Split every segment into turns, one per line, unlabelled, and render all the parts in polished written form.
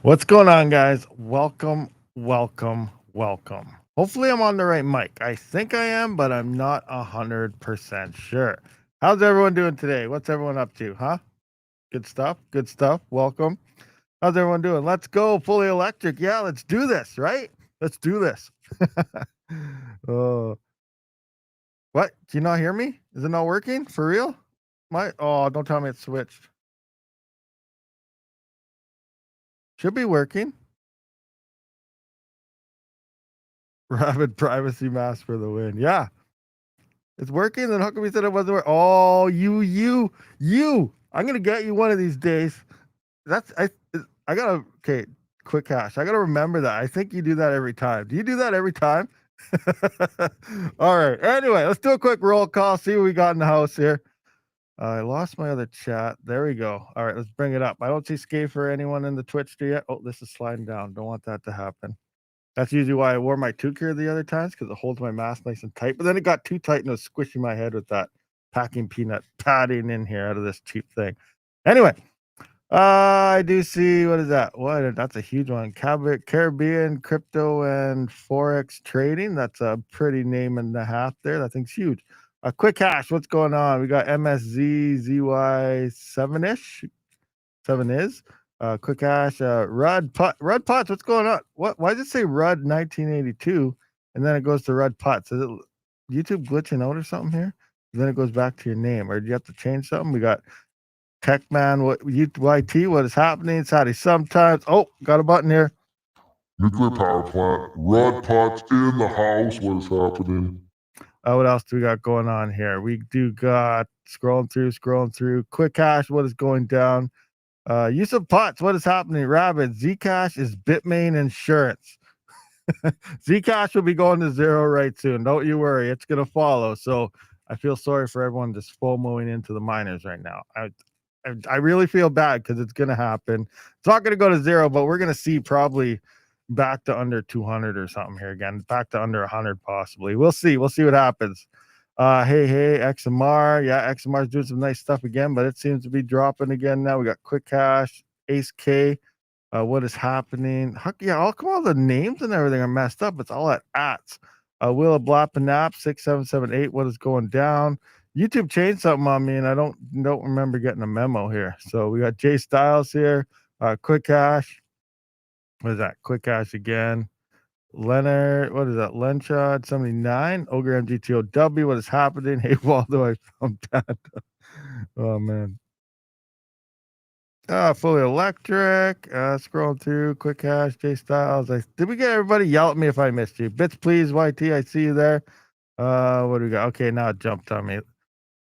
What's going on, guys? Welcome, welcome, welcome. Hopefully, I'm on the right mic. I think I am, but I'm not 100% sure. How's everyone doing today? What's everyone up to, huh? Good stuff. Good stuff. Welcome. How's everyone doing? Let's go. Fully electric. Yeah, let's do this, right? Let's do this. Oh, what? Do you not hear me? Is it not working? For real? Oh, don't tell me it's switched. Should be working. Rabid privacy mask for the win. Yeah. It's working. Then how come you said it wasn't working? Oh, you. I'm gonna get you one of these days. That's I gotta okay. Quick cash. I gotta remember that. I think you do that every time. Do you do that every time? All right. Anyway, let's do a quick roll call. See what we got in the house here. I lost my other chat. There we go. All right, let's bring it up. I don't see Scave or anyone in the Twitch yet. Oh, this is sliding down. Don't want that to happen. That's usually why I wore my toque here the other times because it holds my mask nice and tight. But then it got too tight and it was squishing my head with that packing peanut padding in here out of this cheap thing. Anyway, I do see what is that? What? That's a huge one. Caribbean crypto and forex trading. That's a pretty name and a half there. That thing's huge. Quick cash. What's going on? We got MSZ ZY 7ish. 7 is. Quick Ash, Rudd Putts. What's going on? What? Why does it say Rudd 1982 and then it goes to Rudd Putts? Is it YouTube glitching out or something here? And then it goes back to your name, or do you have to change something? We got Techman. What YT? What is happening? Saudi sometimes. Oh, got a button here.
Nuclear power plant. Rod pots in the house. What is happening?
What else do we got going on here? We do got scrolling through. Quick Cash. What is going down? Yusuf Potts, what is happening? Rabid, Zcash is Bitmain insurance. Zcash will be going to zero right soon. Don't you worry, it's gonna follow. So I feel sorry for everyone just FOMOing into the miners right now. I really feel bad because it's gonna happen. It's not gonna go to zero, but we're gonna see probably back to under 200 or something here again, back to under 100 possibly. We'll see. We'll see what happens. Hey, XMR. Yeah, XMR is doing some nice stuff again, but it seems to be dropping again now. We got Quick Cash, Ace K. What is happening? How come all the names and everything are messed up? It's all at ats. Willa Blappanap 6778. What is going down? YouTube changed something on me, and I don't remember getting a memo here. So we got Jay Styles here. Quick Cash. What is that? Quick Cash again. Leonard, what is that? Lenchad 79, Ogre MGTOW. What is happening? Hey, Waldo, I found that. Oh, man. Fully electric. Scrolling through. Quick Cash, J Styles. Did we get everybody? Yell at me if I missed you. Bits, please, YT. I see you there. What do we got? Okay, now it jumped on me.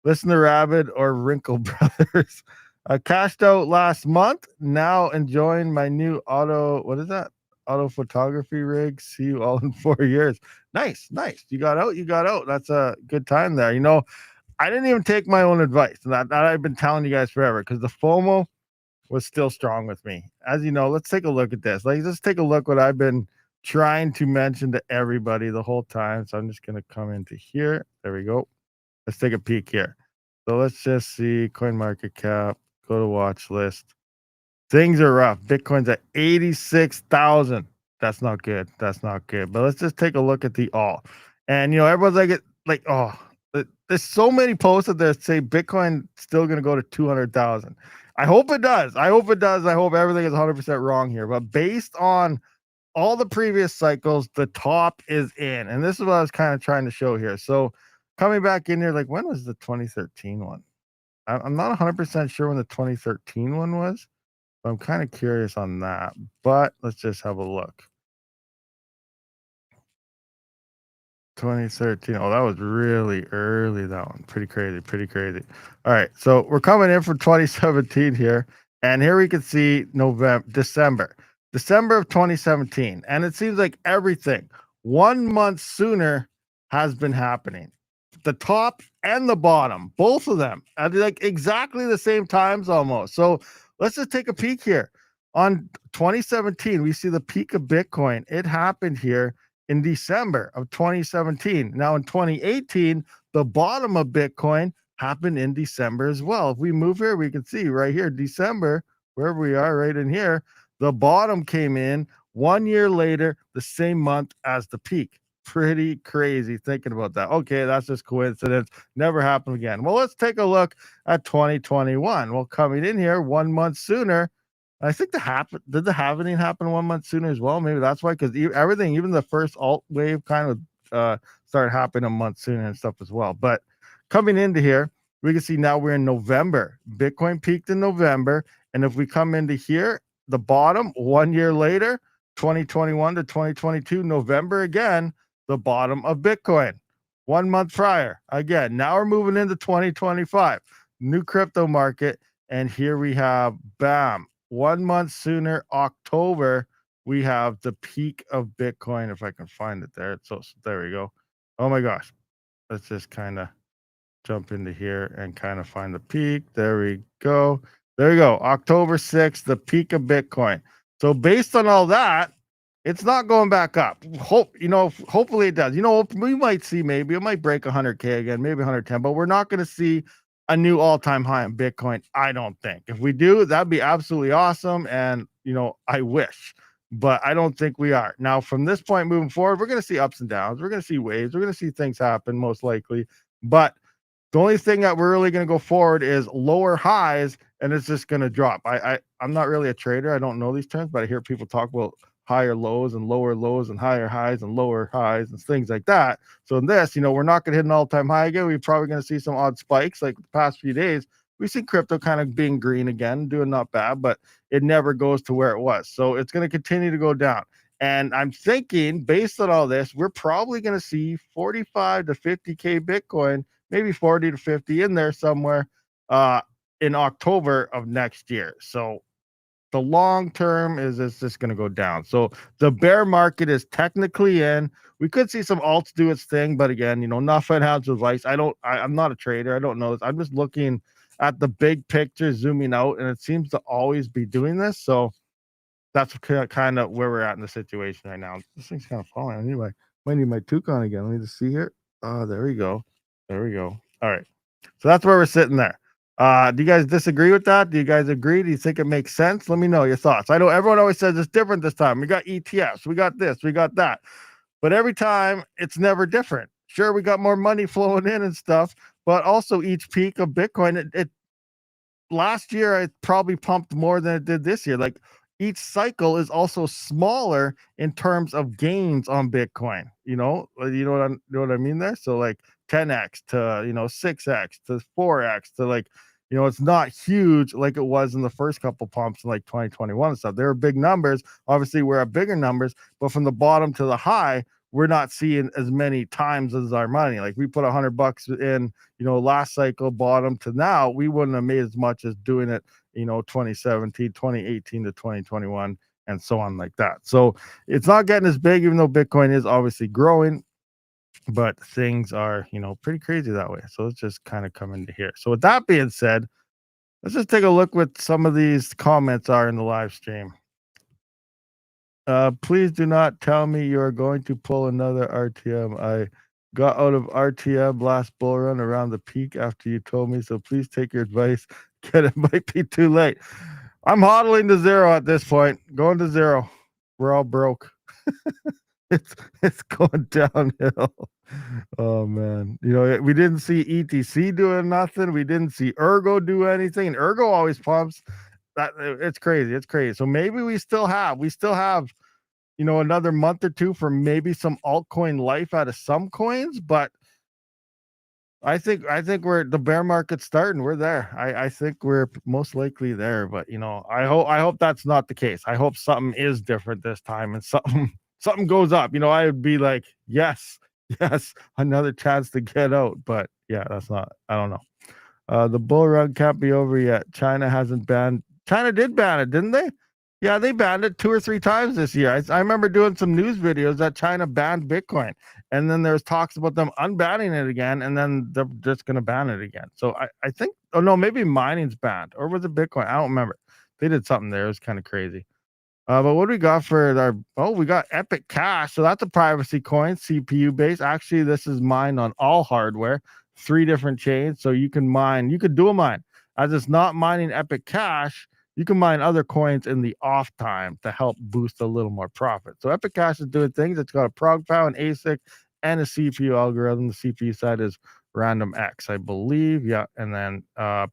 Listen to Rabid or Wrinkle Brothers. I cashed out last month. Now enjoying my new what is that? Auto photography rig. See you all in 4 years. Nice. You got out. That's a good time there. I didn't even take my own advice. That I've been telling you guys forever because the FOMO was still strong with me. As you know, let's take a look at this. Let's take a look what I've been trying to mention to everybody the whole time. So I'm just going to come into here. There we go. Let's take a peek here. So let's just see coin market cap, go to watch list. Things are rough. Bitcoin's at 86,000. That's not good. But let's just take a look at the all. And everyone's there's so many posts that say Bitcoin still going to go to 200,000. I hope it does. I hope everything is 100% wrong here. But based on all the previous cycles, the top is in. And this is what I was kind of trying to show here. So coming back in here, when was the 2013 one? I'm not 100% sure when the 2013 one was. I'm kind of curious on that, but let's just have a look. 2013. Oh, that was really early, that one. Pretty crazy. All right, so we're coming in for 2017 here, and here we can see December of 2017, and it seems like everything 1 month sooner has been happening. The top and the bottom, both of them at exactly the same times almost. So let's just take a peek here. On 2017, we see the peak of Bitcoin. It happened here in December of 2017. Now in 2018, the bottom of Bitcoin happened in December as well. If we move here, we can see right here, December, wherever we are right in here, The bottom came in 1 year later, the same month as the peak. Pretty crazy thinking about that. Okay, that's just coincidence. Never happened again. Well, let's take a look at 2021. Well, coming in here 1 month sooner, I think did the halving happen 1 month sooner as well? Maybe that's why, because everything, even the first alt wave, kind of started happening a month sooner and stuff as well. But coming into here, we can see now we're in November. Bitcoin peaked in November, and if we come into here, the bottom 1 year later, 2021 to 2022, November again, the bottom of Bitcoin. 1 month prior, again. Now we're moving into 2025, new crypto market, and here we have, bam, 1 month sooner, October, we have the peak of Bitcoin. If I can find it there. So there we go. Oh my gosh. Let's just kind of jump into here and kind of find the peak. There we go. There you go. October 6th, the peak of Bitcoin. So based on all that, it's not going back up. Hopefully it does. We might see, maybe it might break 100K again, maybe 110, but we're not going to see a new all-time high in Bitcoin, I don't think. If we do, that'd be absolutely awesome. And, I wish, but I don't think we are. Now, from this point moving forward, we're going to see ups and downs. We're going to see waves. We're going to see things happen, most likely. But the only thing that we're really going to go forward is lower highs, and it's just going to drop. I'm not really a trader. I don't know these terms, but I hear people talk about higher lows and lower lows and higher highs and lower highs and things like that. So in this, we're not going to hit an all-time high again. We're probably going to see some odd spikes like the past few days. We see crypto kind of being green again, doing not bad, but it never goes to where it was. So it's going to continue to go down. And I'm thinking, based on all this, we're probably going to see 45 to 50K Bitcoin, maybe 40 to 50 in there somewhere in October of next year. So the long term is it's just going to go down. So the bear market is technically in. We could see some alts do its thing, but again, not financial advice. I'm not a trader. I don't know this. I'm just looking at the big picture, zooming out, and it seems to always be doing this. So that's kind of where we're at in the situation right now. This thing's kind of falling anyway. Might need my toucan again. Let me just see here. Oh, there we go. There we go. All right. So that's where we're sitting there. Do you guys disagree with that? Do you guys agree? Do you think it makes sense? Let me know your thoughts. I know everyone always says it's different this time. We got ETFs, we got this, we got that. But every time it's never different. Sure, we got more money flowing in and stuff, but also each peak of Bitcoin, it last year it probably pumped more than it did this year. Like each cycle is also smaller in terms of gains on Bitcoin. You know what I mean there? So like 10x to 6x to 4x to like it's not huge like it was in the first couple pumps in like 2021 and stuff. They were big numbers. Obviously, we're at bigger numbers, but from the bottom to the high, we're not seeing as many times as our money. Like we put $100 in, last cycle bottom to now, we wouldn't have made as much as doing it, 2017, 2018 to 2021 and so on like that. So it's not getting as big, even though Bitcoin is obviously growing, but things are, pretty crazy that way. So let's just kind of come into here. So with that being said, let's just take a look what some of these comments are in the live stream. Please do not tell me you are going to pull another RTM. I got out of RTM last bull run around the peak after you told me, so please take your advice. It might be too late. I'm hodling to zero at this point. Going to zero. We're all broke. it's going downhill. Oh man. We didn't see ETC doing nothing. We didn't see Ergo do anything. And Ergo always pumps. It's crazy. It's crazy. So maybe we still have another month or two for maybe some altcoin life out of some coins, but I think we're the bear market's starting. We're there. I think we're most likely there, but I hope that's not the case. I hope something is different this time and something goes up. I would be like, yes, another chance to get out. But yeah, that's not. I don't know. The bull run can't be over yet. China hasn't banned. China did ban it, didn't they? Yeah, they banned it 2 or 3 times this year. I remember doing some news videos that China banned Bitcoin, and then there's talks about them unbanning it again, and then they're just going to ban it again. So I think, oh no, maybe mining's banned, or was it Bitcoin? I don't remember. They did something there. It was kind of crazy. But what do we got for we got Epic Cash. So that's a privacy coin, CPU based. Actually, this is mined on all hardware, 3 different chains. So you can dual mine. As it's not mining Epic Cash, you can mine other coins in the off time to help boost a little more profit. So Epic Cash is doing things. It's got a prog power, an ASIC, and a CPU algorithm. The CPU side is Random X, I believe. Yeah. And then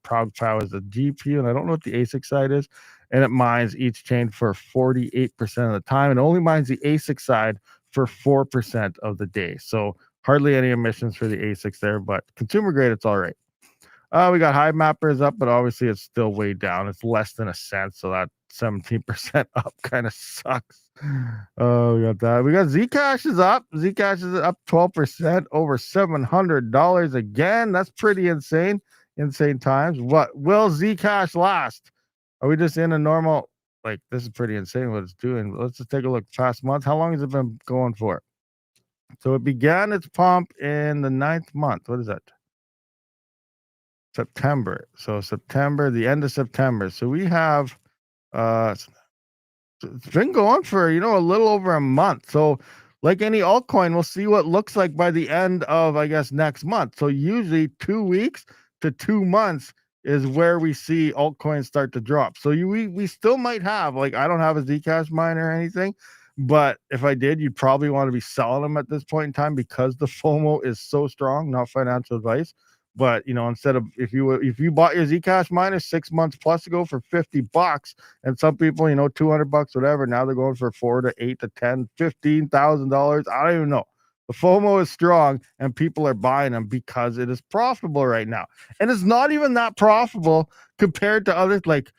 prog power is the GPU. And I don't know what the ASIC side is. And it mines each chain for 48% of the time. And only mines the ASIC side for 4% of the day. So hardly any emissions for the ASICs there, but consumer grade, it's all right. We got Hive Mappers up, but obviously it's still way down. It's less than a cent, so that 17% up kind of sucks. Oh, we got that. We got Zcash is up. Zcash is up 12%, over $700 again. That's pretty insane. Insane times. What will Zcash last? Are we just in a normal? Like, this is pretty insane what it's doing. Let's just take a look past month. How long has it been going for? So it began its pump in the 9th month. What is that? September. So September, the end of September. So we have it's been going for, a little over a month. So like any altcoin, we'll see what it looks like by the end of, I guess, next month. So usually 2 weeks to 2 months is where we see altcoins start to drop. So we still might have, like, I don't have a Zcash miner or anything, but if I did, you'd probably want to be selling them at this point in time because the FOMO is so strong. Not financial advice. But instead of if you bought your Zcash miner 6 months plus ago for $50, and some people, $200, whatever, now they're going for $4 to $8 to $10, $15,000. I don't even know. The FOMO is strong, and people are buying them because it is profitable right now, and it's not even that profitable compared to others. Like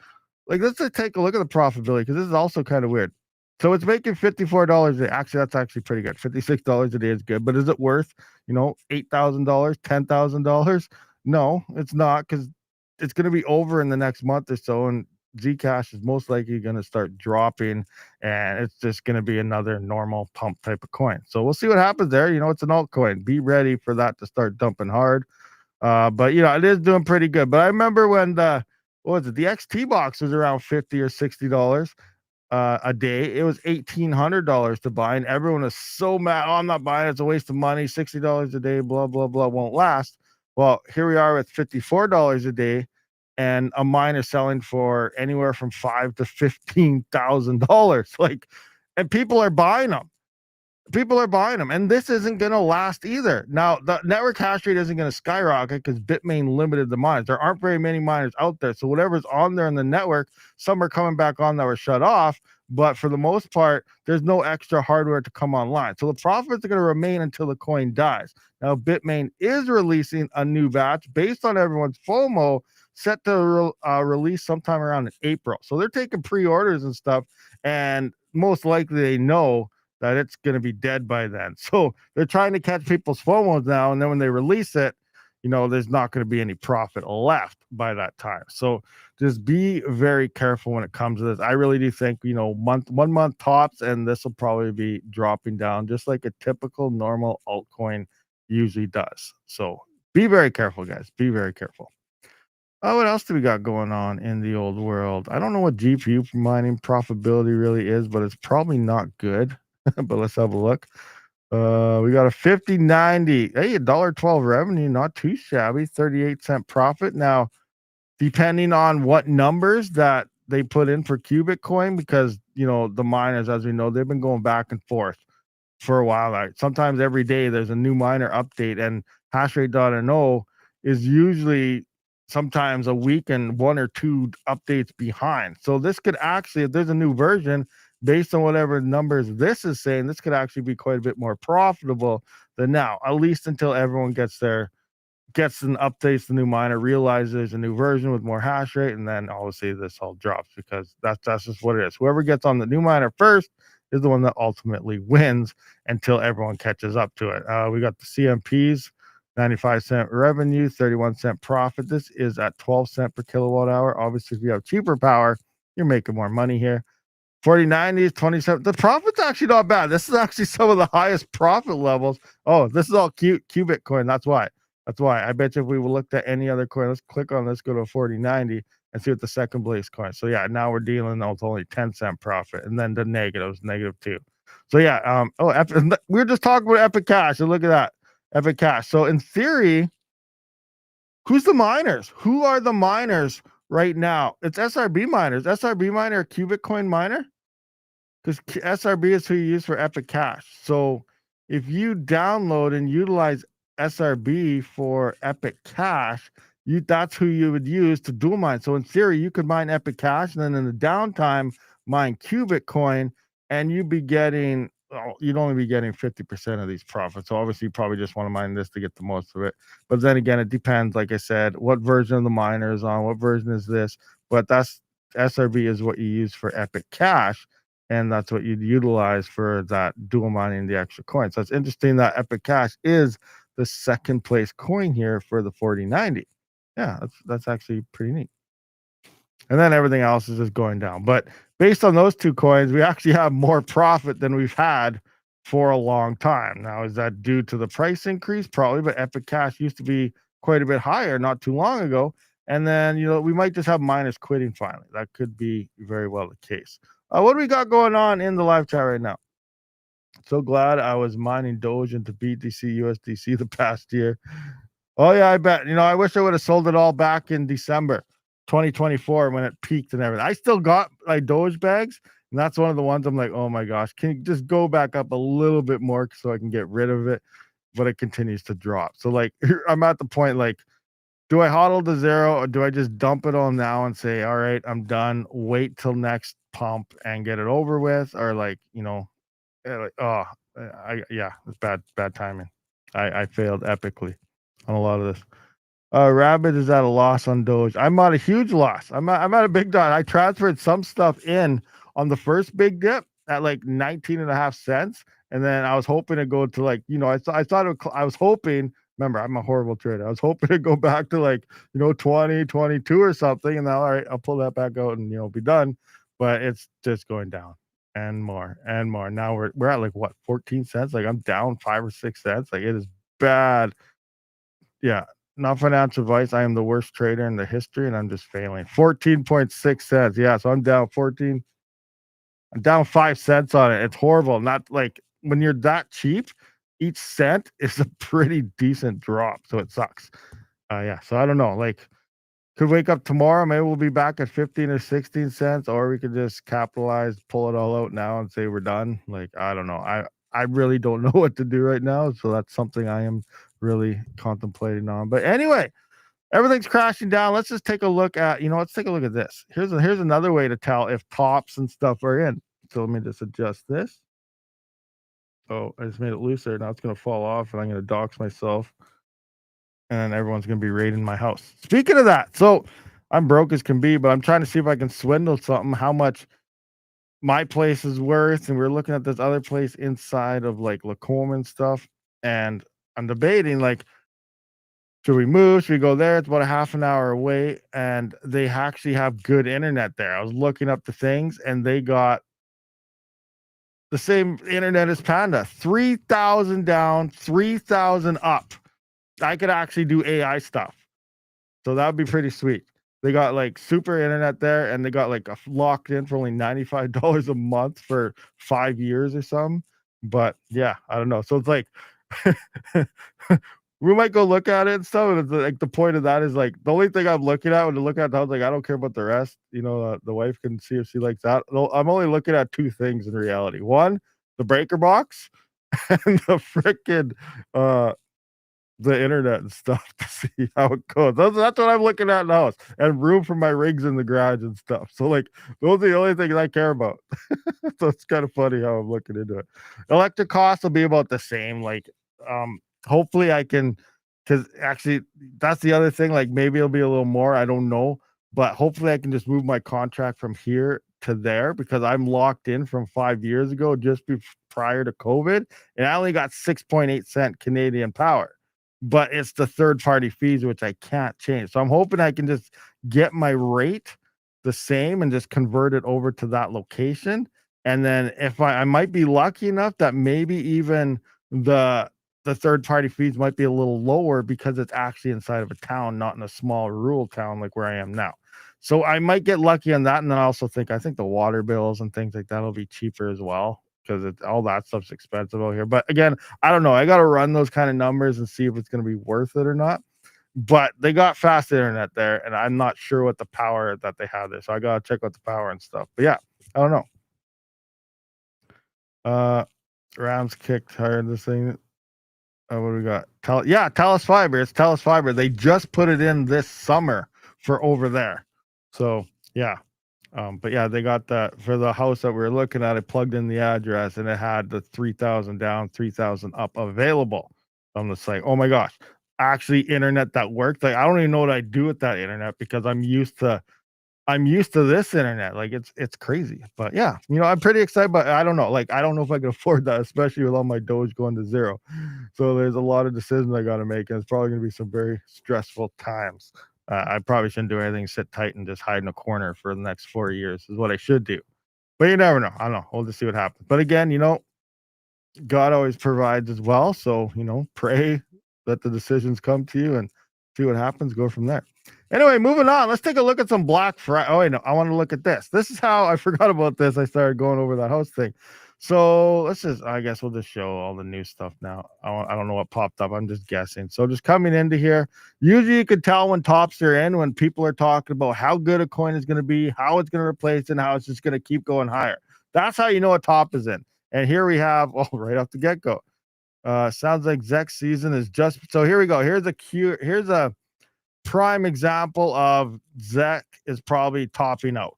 let's just take a look at the profitability, because this is also kind of weird. So it's making $54 a day. Actually, that's actually pretty good. $56 a day is good, but is it worth, $8,000, $10,000? No, it's not, because it's going to be over in the next month or so, and Zcash is most likely going to start dropping, and it's just going to be another normal pump type of coin. So we'll see what happens there. It's an altcoin. Be ready for that to start dumping hard. But it is doing pretty good. But I remember when the XT box was around $50 or $60 a day. It was $1,800 to buy, and everyone was so mad. Oh, I'm not buying it. It's a waste of money. $60 a day, blah, blah, blah, won't last. Well, here we are with $54 a day, and a miner selling for anywhere from $5,000 to $15,000. Like, and people are buying them. And this isn't going to last either. Now, the network hash rate isn't going to skyrocket because Bitmain limited the mines. There aren't very many miners out there. So whatever's on there in the network, some are coming back on that were shut off. But for the most part, there's no extra hardware to come online. So the profits are going to remain until the coin dies. Now, Bitmain is releasing a new batch based on everyone's FOMO, set to release sometime around April. So they're taking pre-orders and stuff, and most likely they know that it's going to be dead by then. So they're trying to catch people's FOMOs now, and then when they release it, there's not going to be any profit left by that time. So just be very careful when it comes to this. I really do think, 1 month tops, and this will probably be dropping down just like a typical normal altcoin usually does. So be very careful, guys. Be very careful. What else do we got going on in the old world? I don't know what GPU mining profitability really is, but it's probably not good. But let's have a look. We got a 5090. Hey, $1.12 revenue, not too shabby. 38-cent profit. Now, depending on what numbers that they put in for Bitcoin, because the miners, as we know, they've been going back and forth for a while. Like, sometimes every day there's a new miner update, and hashrate.no is usually sometimes a week and 1 or 2 updates behind. So this could actually, if there's a new version, based on whatever numbers this is saying, this could actually be quite a bit more profitable than now, at least until everyone gets and updates the new miner, realizes there's a new version with more hash rate, and then obviously this all drops, because that's just what it is. Whoever gets on the new miner first is the one that ultimately wins until everyone catches up to it. We got the CMPs, 95-cent revenue, 31-cent profit. This is at 12 cents per kilowatt hour. Obviously, if you have cheaper power, you're making more money here. 4090s, 27. The profit's actually not bad. This is actually some of the highest profit levels. Oh, this is all Bitcoin. That's why. I bet you if we looked at any other coin, let's click on this, go to a 4090 and see what the second place coin. So yeah, now we're dealing with only 10-cent profit, and then the negatives, -2. So yeah, we were just talking about Epic Cash, and look at that, Epic Cash. So in theory, who's the miners? Who are the miners right now. It's SRB miners. SRB miner, Cubic Coin miner, because SRB is who you use for Epic Cash. So if you download and utilize SRB for Epic Cash, that's who you would use to dual mine. So in theory, you could mine Epic Cash, and then in the downtime, mine Cubic Coin, and you'd be getting, you'd only be getting 50% of these profits. So obviously, you probably just want to mine this to get the most of it. But then again, it depends, like I said, what version of the miner is on, what version is this. But that's SRB is what you use for Epic Cash, and that's what you'd utilize for that dual mining the extra coin. So it's interesting that Epic Cash is the second place coin here for the 4090. Yeah, that's actually pretty neat. And then everything else is just going down. But based on those two coins, we actually have more profit than we've had for a long time. Now, is that due to the price increase? Probably, but Epic Cash used to be quite a bit higher not too long ago. And then, we might just have miners quitting finally. That could be very well the case. What do we got going on in the live chat right now? So glad I was mining Doge into BTC, USDC the past year. Oh, yeah, I bet. I wish I would have sold it all back in December 2024 when it peaked and everything. I still got my Doge bags, and that's one of the ones I'm like, oh my gosh, can you just go back up a little bit more so I can get rid of it? But it continues to drop. So, like, I'm at the point, like, do I hodl to zero, or do I just dump it all now and say, all right, I'm done, wait till next pump and get it over with? Or like, it's bad timing. I failed epically on a lot of this. Rabid is at a loss on Doge. I'm at a huge loss. I'm at a big dot. I transferred some stuff in on the first big dip at like 19.5 cents. And then I was hoping to go to like, I was hoping, remember, I'm a horrible trader. I was hoping to go back to like, 20, 22 or something. And now, all right, I'll pull that back out and, be done. But it's just going down and more and more. Now we're at like what, 14 cents? Like I'm down 5 or 6 cents. Like it is bad. Yeah. Not financial advice. I am the worst trader in the history and I'm just failing. 14.6 cents. Yeah. So I'm down 14. I'm down 5 cents on it. It's horrible. Not like when you're that cheap, each cent is a pretty decent drop. So it sucks. Yeah. So I don't know. Like, could wake up tomorrow. Maybe we'll be back at 15 or 16 cents, or we could just capitalize, pull it all out now and say we're done. Like, I don't know. I really don't know what to do right now. So that's something I am really contemplating on. But anyway, everything's crashing down. Let's just take a look at, let's take a look at this. Here's another way to tell if tops and stuff are in. So let me just adjust this. Oh, I just made it looser. Now it's going to fall off and I'm going to dox myself. And everyone's going to be raiding my house. Speaking of that, so I'm broke as can be, but I'm trying to see if I can swindle something, how much my place is worth. And we're looking at this other place inside of like Lacombe and stuff. And I'm debating, like, should we move? Should we go there? It's about a half an hour away. And they actually have good internet there. I was looking up the things and they got the same internet as Panda, 3,000 down, 3,000 up. I could actually do AI stuff. So that would be pretty sweet. They got like super internet there and they got like a locked in for only $95 a month for 5 years or something. But yeah, I don't know. So it's like we might go look at it and stuff. And it's like the point of that is like the only thing I'm looking at when I look at the house, like I don't care about the rest. The wife can see if she likes that. I'm only looking at two things in reality. One, the breaker box, and the freaking the internet and stuff to see how it goes. That's what I'm looking at in the house, and room for my rigs in the garage and stuff. So like those are the only things I care about. So it's kind of funny how I'm looking into it. Electric costs will be about the same. Like hopefully I can, because actually that's the other thing. Like maybe it'll be a little more. I don't know, but hopefully I can just move my contract from here to there because I'm locked in from 5 years ago, just prior to COVID, and I only got 6.8 cent Canadian power. But it's the third party fees, which I can't change. So I'm hoping I can just get my rate the same and just convert it over to that location. And then if I might be lucky enough that maybe even the third party fees might be a little lower because it's actually inside of a town, not in a small rural town like where I am now. So I might get lucky on that. And then I think the water bills and things like that will be cheaper as well, because all that stuff's expensive out here. But again, I don't know. I got to run those kind of numbers and see if it's going to be worth it or not. but they got fast internet there, and I'm not sure what the power that they have there. So I gotta check out the power and stuff. But yeah, I don't know. Rams kicked hard this thing. What do we got? Telus Fiber. It's Telus Fiber. They just put it in this summer for over there. So yeah. But yeah, they got that for the house that we were looking at. It plugged in the address and it had the 3,000 down, 3,000 up available on the site. Oh my gosh. Actually, internet that worked. Like I don't even know what I do with that internet because I'm used to this internet. Like it's crazy. But yeah, I'm pretty excited, but I don't know. Like I don't know if I can afford that, especially with all my Doge going to zero. So there's a lot of decisions I got to make, and it's probably going to be some very stressful times. I probably shouldn't do anything, sit tight and just hide in a corner for the next 4 years is what I should do. But you never know. I don't know. We'll just see what happens. But again, God always provides as well. So, pray that the decisions come to you and see what happens. Go from there. Anyway, moving on. Let's take a look at some Black Friday. Oh, wait, no. I want to look at this. This is how I forgot about this. I started going over that house thing. So I guess we'll just show all the new stuff now. I don't know what popped up. I'm just guessing. So just coming into here, usually you could tell when tops are in, when people are talking about how good a coin is going to be, how it's going to replace, and how it's just going to keep going higher. That's how you know a top is in. And here we have, right off the get-go. Sounds like Zek season is just, so here we go. Here's a prime example of Zek is probably topping out.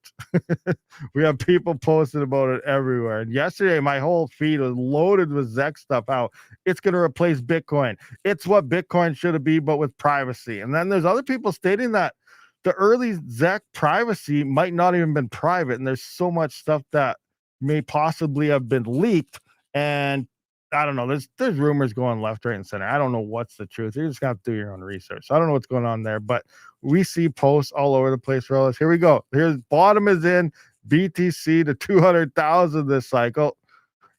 We have people posting about it everywhere. And yesterday, my whole feed was loaded with Zek stuff. How it's going to replace Bitcoin. It's what Bitcoin should be, but with privacy. And then there's other people stating that the early Zek privacy might not even been private. And there's so much stuff that may possibly have been leaked. And I don't know. There's rumors going left, right, and center. I don't know what's the truth. You just got to do your own research. So I don't know what's going on there, but we see posts all over the place for all this. Here we go. Here's bottom is in BTC to 200,000 this cycle.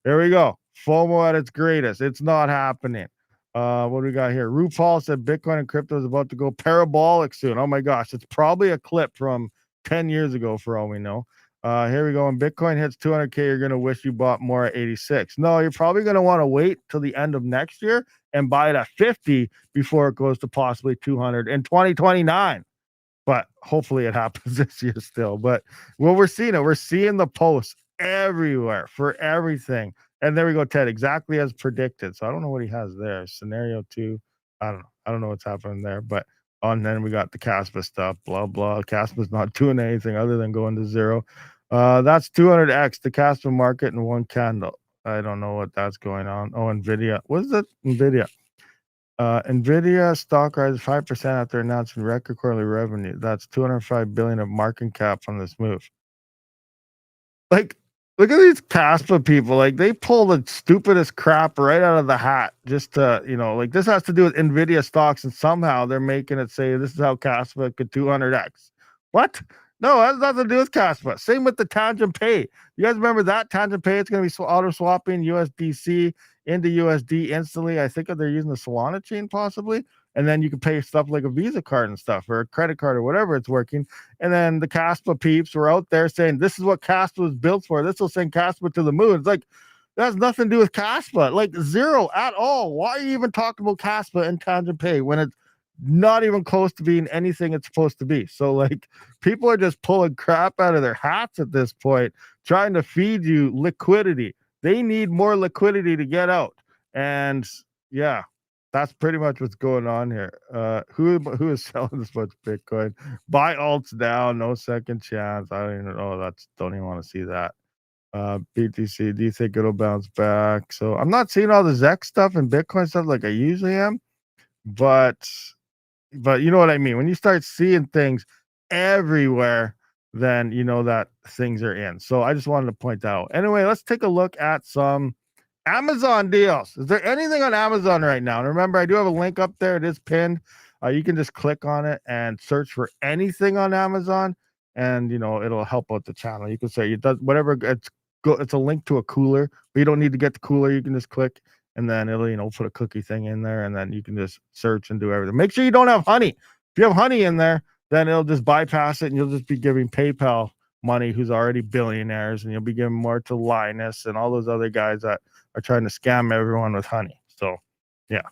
Here we go. FOMO at its greatest. It's not happening. What do we got here? RuPaul said Bitcoin and crypto is about to go parabolic soon. Oh my gosh. It's probably a clip from 10 years ago for all we know. Here we go. When Bitcoin hits 200K, you're going to wish you bought more at 86. No, you're probably going to want to wait till the end of next year and buy it at 50 before it goes to possibly 200 in 2029. But hopefully it happens this year still. But we're seeing the posts everywhere for everything. And there we go, Ted, exactly as predicted. So I don't know what he has there. Scenario 2. I don't know. I don't know what's happening there. But then we got the Kaspa stuff, blah, blah. Kaspa's not doing anything other than going to zero. That's 200x the Kaspa market in one candle. I don't know what that's going on. Oh, NVIDIA. What is that? NVIDIA. NVIDIA stock rises 5% after announcing record quarterly revenue. That's $205 billion of market cap on this move. Like, look at these Kaspa people. Like, they pull the stupidest crap right out of the hat just to, like, this has to do with NVIDIA stocks, and somehow they're making it say this is how Kaspa could 200x. What? No, that has nothing to do with Kaspa. Same with the Tangent Pay. You guys remember that? Tangent Pay, it's going to be auto swapping USDC into USD instantly. I think they're using the Solana chain possibly. And then you can pay stuff like a Visa card and stuff or a credit card or whatever it's working. And then the Kaspa peeps were out there saying, this is what Kaspa was built for. This will send Kaspa to the moon. It's like, that has nothing to do with Kaspa. Like zero at all. Why are you even talking about Kaspa and Tangent Pay when it's not even close to being anything it's supposed to be? So like people are just pulling crap out of their hats at this point, trying to feed you liquidity. They need more liquidity to get out. And yeah, that's pretty much what's going on here. Who is selling this much Bitcoin? Buy alts down, no second chance. I don't even know. Don't even want to see that. BTC, do you think it'll bounce back? So I'm not seeing all the Zek stuff and Bitcoin stuff like I usually am, but you know what I mean. When you start seeing things everywhere, then you know that things are in. So I just wanted to point that out. Anyway, let's take a look at some Amazon deals. Is there anything on Amazon right now? And remember, I do have a link up there. It is pinned. You can just click on it and search for anything on Amazon, and it'll help out the channel. You can say it does whatever. It's a link to a cooler, but you don't need to get the cooler. You can just click, and then it'll put a cookie thing in there, and then you can just search and do everything. Make sure you don't have honey. If you have honey in there, then it'll just bypass it, and you'll just be giving PayPal money, who's already billionaires, and you'll be giving more to Linus and all those other guys that are trying to scam everyone with honey. So, yeah.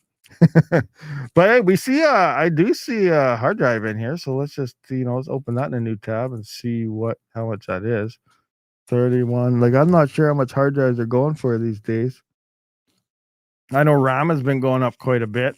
But hey, we see I do see a hard drive in here, so let's just let's open that in a new tab and see how much that is. 31. Like I'm not sure how much hard drives are going for these days. I know RAM has been going up quite a bit,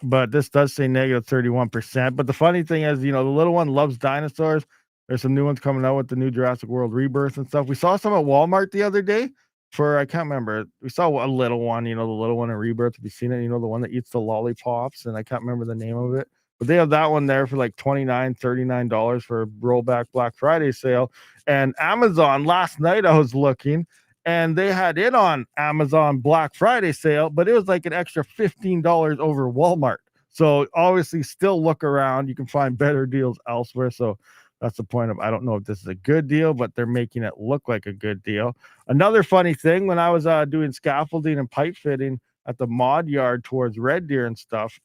but this does say negative 31%. But the funny thing is, the little one loves dinosaurs. There's some new ones coming out with the new Jurassic World Rebirth and stuff. We saw some at Walmart the other day for, I can't remember. We saw a little one, the little one in Rebirth. Have you seen it? The one that eats the lollipops, and I can't remember the name of it. But they have that one there for like $29, $39 for a rollback Black Friday sale. And Amazon, last night I was looking, and they had it on Amazon Black Friday sale, but it was like an extra $15 over Walmart. So obviously still look around. You can find better deals elsewhere. So that's the point of, I don't know if this is a good deal, but they're making it look like a good deal. Another funny thing, when I was doing scaffolding and pipe fitting at the mod yard towards Red Deer and stuff,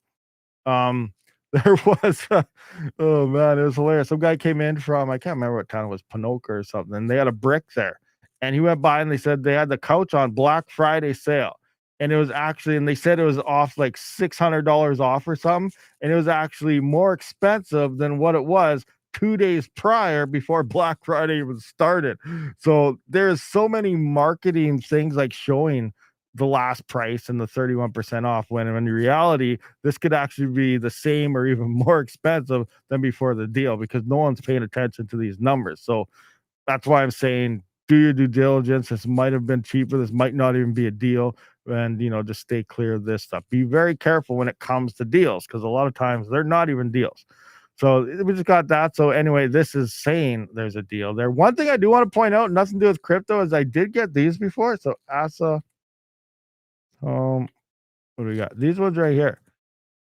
um, there was oh man, it was hilarious. Some guy came in from, I can't remember what town it was, Panoka or something, and they had a brick there. And he went by and they said they had the couch on Black Friday sale. And it was actually, and they said it was off like $600 off or something. And it was actually more expensive than what it was 2 days prior before Black Friday even started. So there's so many marketing things like showing the last price and the 31% off, when in reality this could actually be the same or even more expensive than before the deal, because no one's paying attention to these numbers. So that's why I'm saying do your due diligence. This might have been cheaper. This might not even be a deal. And just stay clear of this stuff. Be very careful when it comes to deals, because a lot of times they're not even deals. So we just got that. So anyway, this is saying there's a deal there. One thing I do want to point out, nothing to do with crypto, is I did get these before. So ASA, what do we got? These ones right here.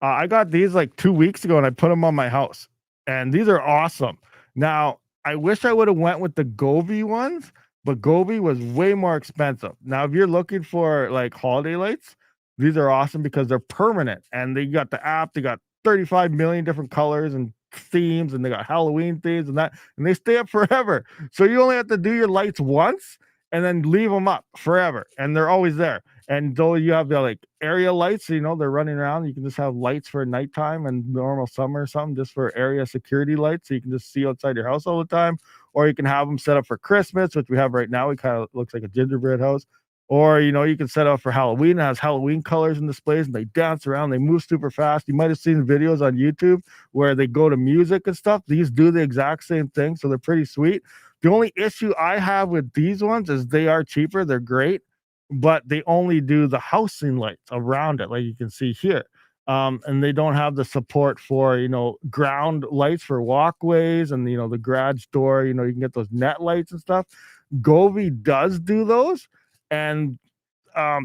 I got these like 2 weeks ago, and I put them on my house, and these are awesome. Now, I wish I would have went with the Govi ones, but Govi was way more expensive. Now, if you're looking for like holiday lights, these are awesome because they're permanent, and they got the app. They got 35 million different colors and themes, and they got Halloween themes and that, and they stay up forever. So you only have to do your lights once and then leave them up forever, and they're always there. And though you have the like area lights, they're running around. You can just have lights for nighttime and normal summer or something, just for area security lights, so you can just see outside your house all the time. Or you can have them set up for Christmas, which we have right now. It kind of looks like a gingerbread house. Or you can set up for Halloween. It has Halloween colors and displays, and they dance around. They move super fast. You might have seen videos on YouTube where they go to music and stuff. These do the exact same thing, so they're pretty sweet. The only issue I have with these ones is they are cheaper. They're great, but they only do the housing lights around it, like you can see here. And they don't have the support for, ground lights for walkways and, the garage door, you can get those net lights and stuff. Govi does do those. And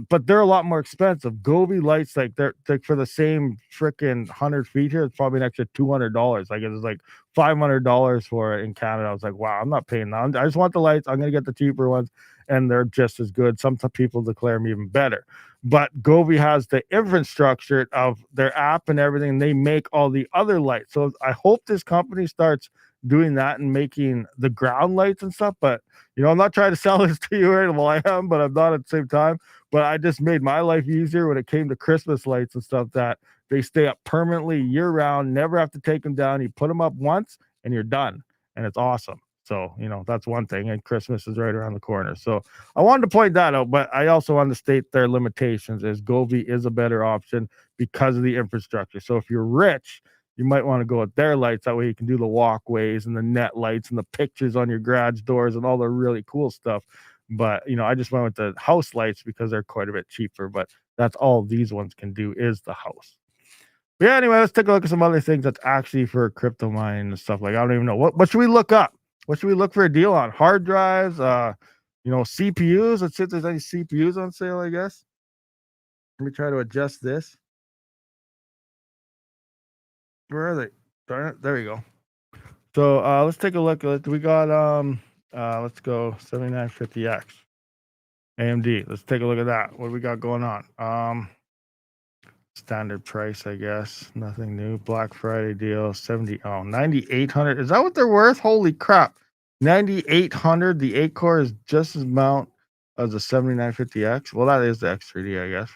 but they're a lot more expensive. Govi lights, like they're like for the same freaking 100 feet here, it's probably an extra $200. Like it's like $500 for it in Canada. I was like, wow, I'm not paying that. I just want the lights. I'm gonna get the cheaper ones, and they're just as good. Some people declare them even better. But Govi has the infrastructure of their app and everything, and they make all the other lights. So I hope this company starts doing that and making the ground lights and stuff. But I'm not trying to sell this to you, right? Well, I am, but I'm not at the same time. But I just made my life easier when it came to Christmas lights and stuff, that they stay up permanently year round, never have to take them down. You put them up once and you're done, and it's awesome. So, that's one thing, and Christmas is right around the corner. So I wanted to point that out, but I also want to state their limitations, is Govi is a better option because of the infrastructure. So if you're rich, you might want to go with their lights. That way you can do the walkways and the net lights and the pictures on your garage doors and all the really cool stuff. But, I just went with the house lights because they're quite a bit cheaper, but that's all these ones can do, is the house. But yeah, anyway, let's take a look at some other things that's actually for crypto mining and stuff. Like, I don't even know. What should we look up? What should we look for a deal on? Hard drives, CPUs. Let's see if there's any CPUs on sale, I guess. Let me try to adjust this. Where are they? Darn it. There we go. So let's take a look. We got let's go 7950X AMD. Let's take a look at that. What do we got going on? Standard price, I guess. Nothing new. Black Friday deal 9800. Is that what they're worth? Holy crap. 9800. The 8 core is just as amount as the 7950X. Well, that is the X3D, I guess.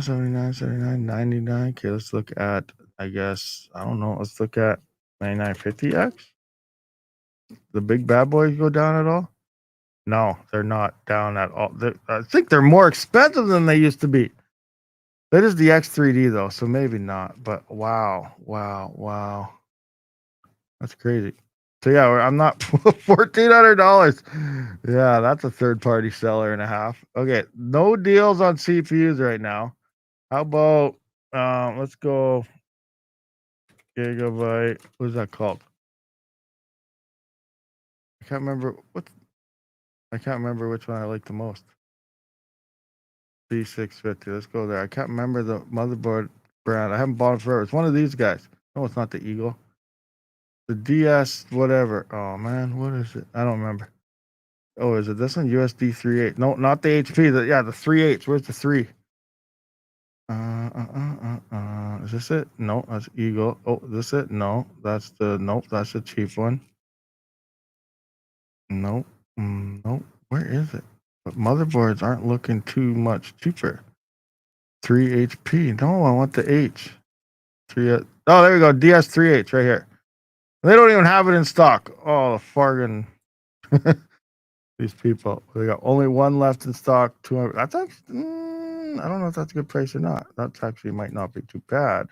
79, 79, 99. Okay, let's look at, I guess, I don't know. Let's look at 9950X. The big bad boys go down at all? No, they're not down at all. I think they're more expensive than they used to be. That is the X3D though, so maybe not. But wow. That's crazy. So yeah, I'm not $1,400. Yeah, that's a third-party seller and a half. Okay, no deals on CPUs right now. How about let's go Gigabyte. What is that called? I can't remember which one I like the most. B650. Let's go there. I can't remember the motherboard brand. I haven't bought it forever. It's one of these guys. No, it's not the Eagle. The DS whatever. Oh man, what is it? I don't remember. Oh, is it this one? USD 3.8. No, not the HP. The 3.8. Where's the 3? Is this it? No, that's Eagle. Oh, is this it? No, that's the cheap one. Nope. Nope. Where is it? But motherboards aren't looking too much cheaper. 3 HP. No, I want the H. 3. Oh, there we go. DS3H right here. They don't even have it in stock. Oh, the fargan. These people. They got only one left in stock. 200. That's actually. I don't know if that's a good price or not. That's actually might not be too bad.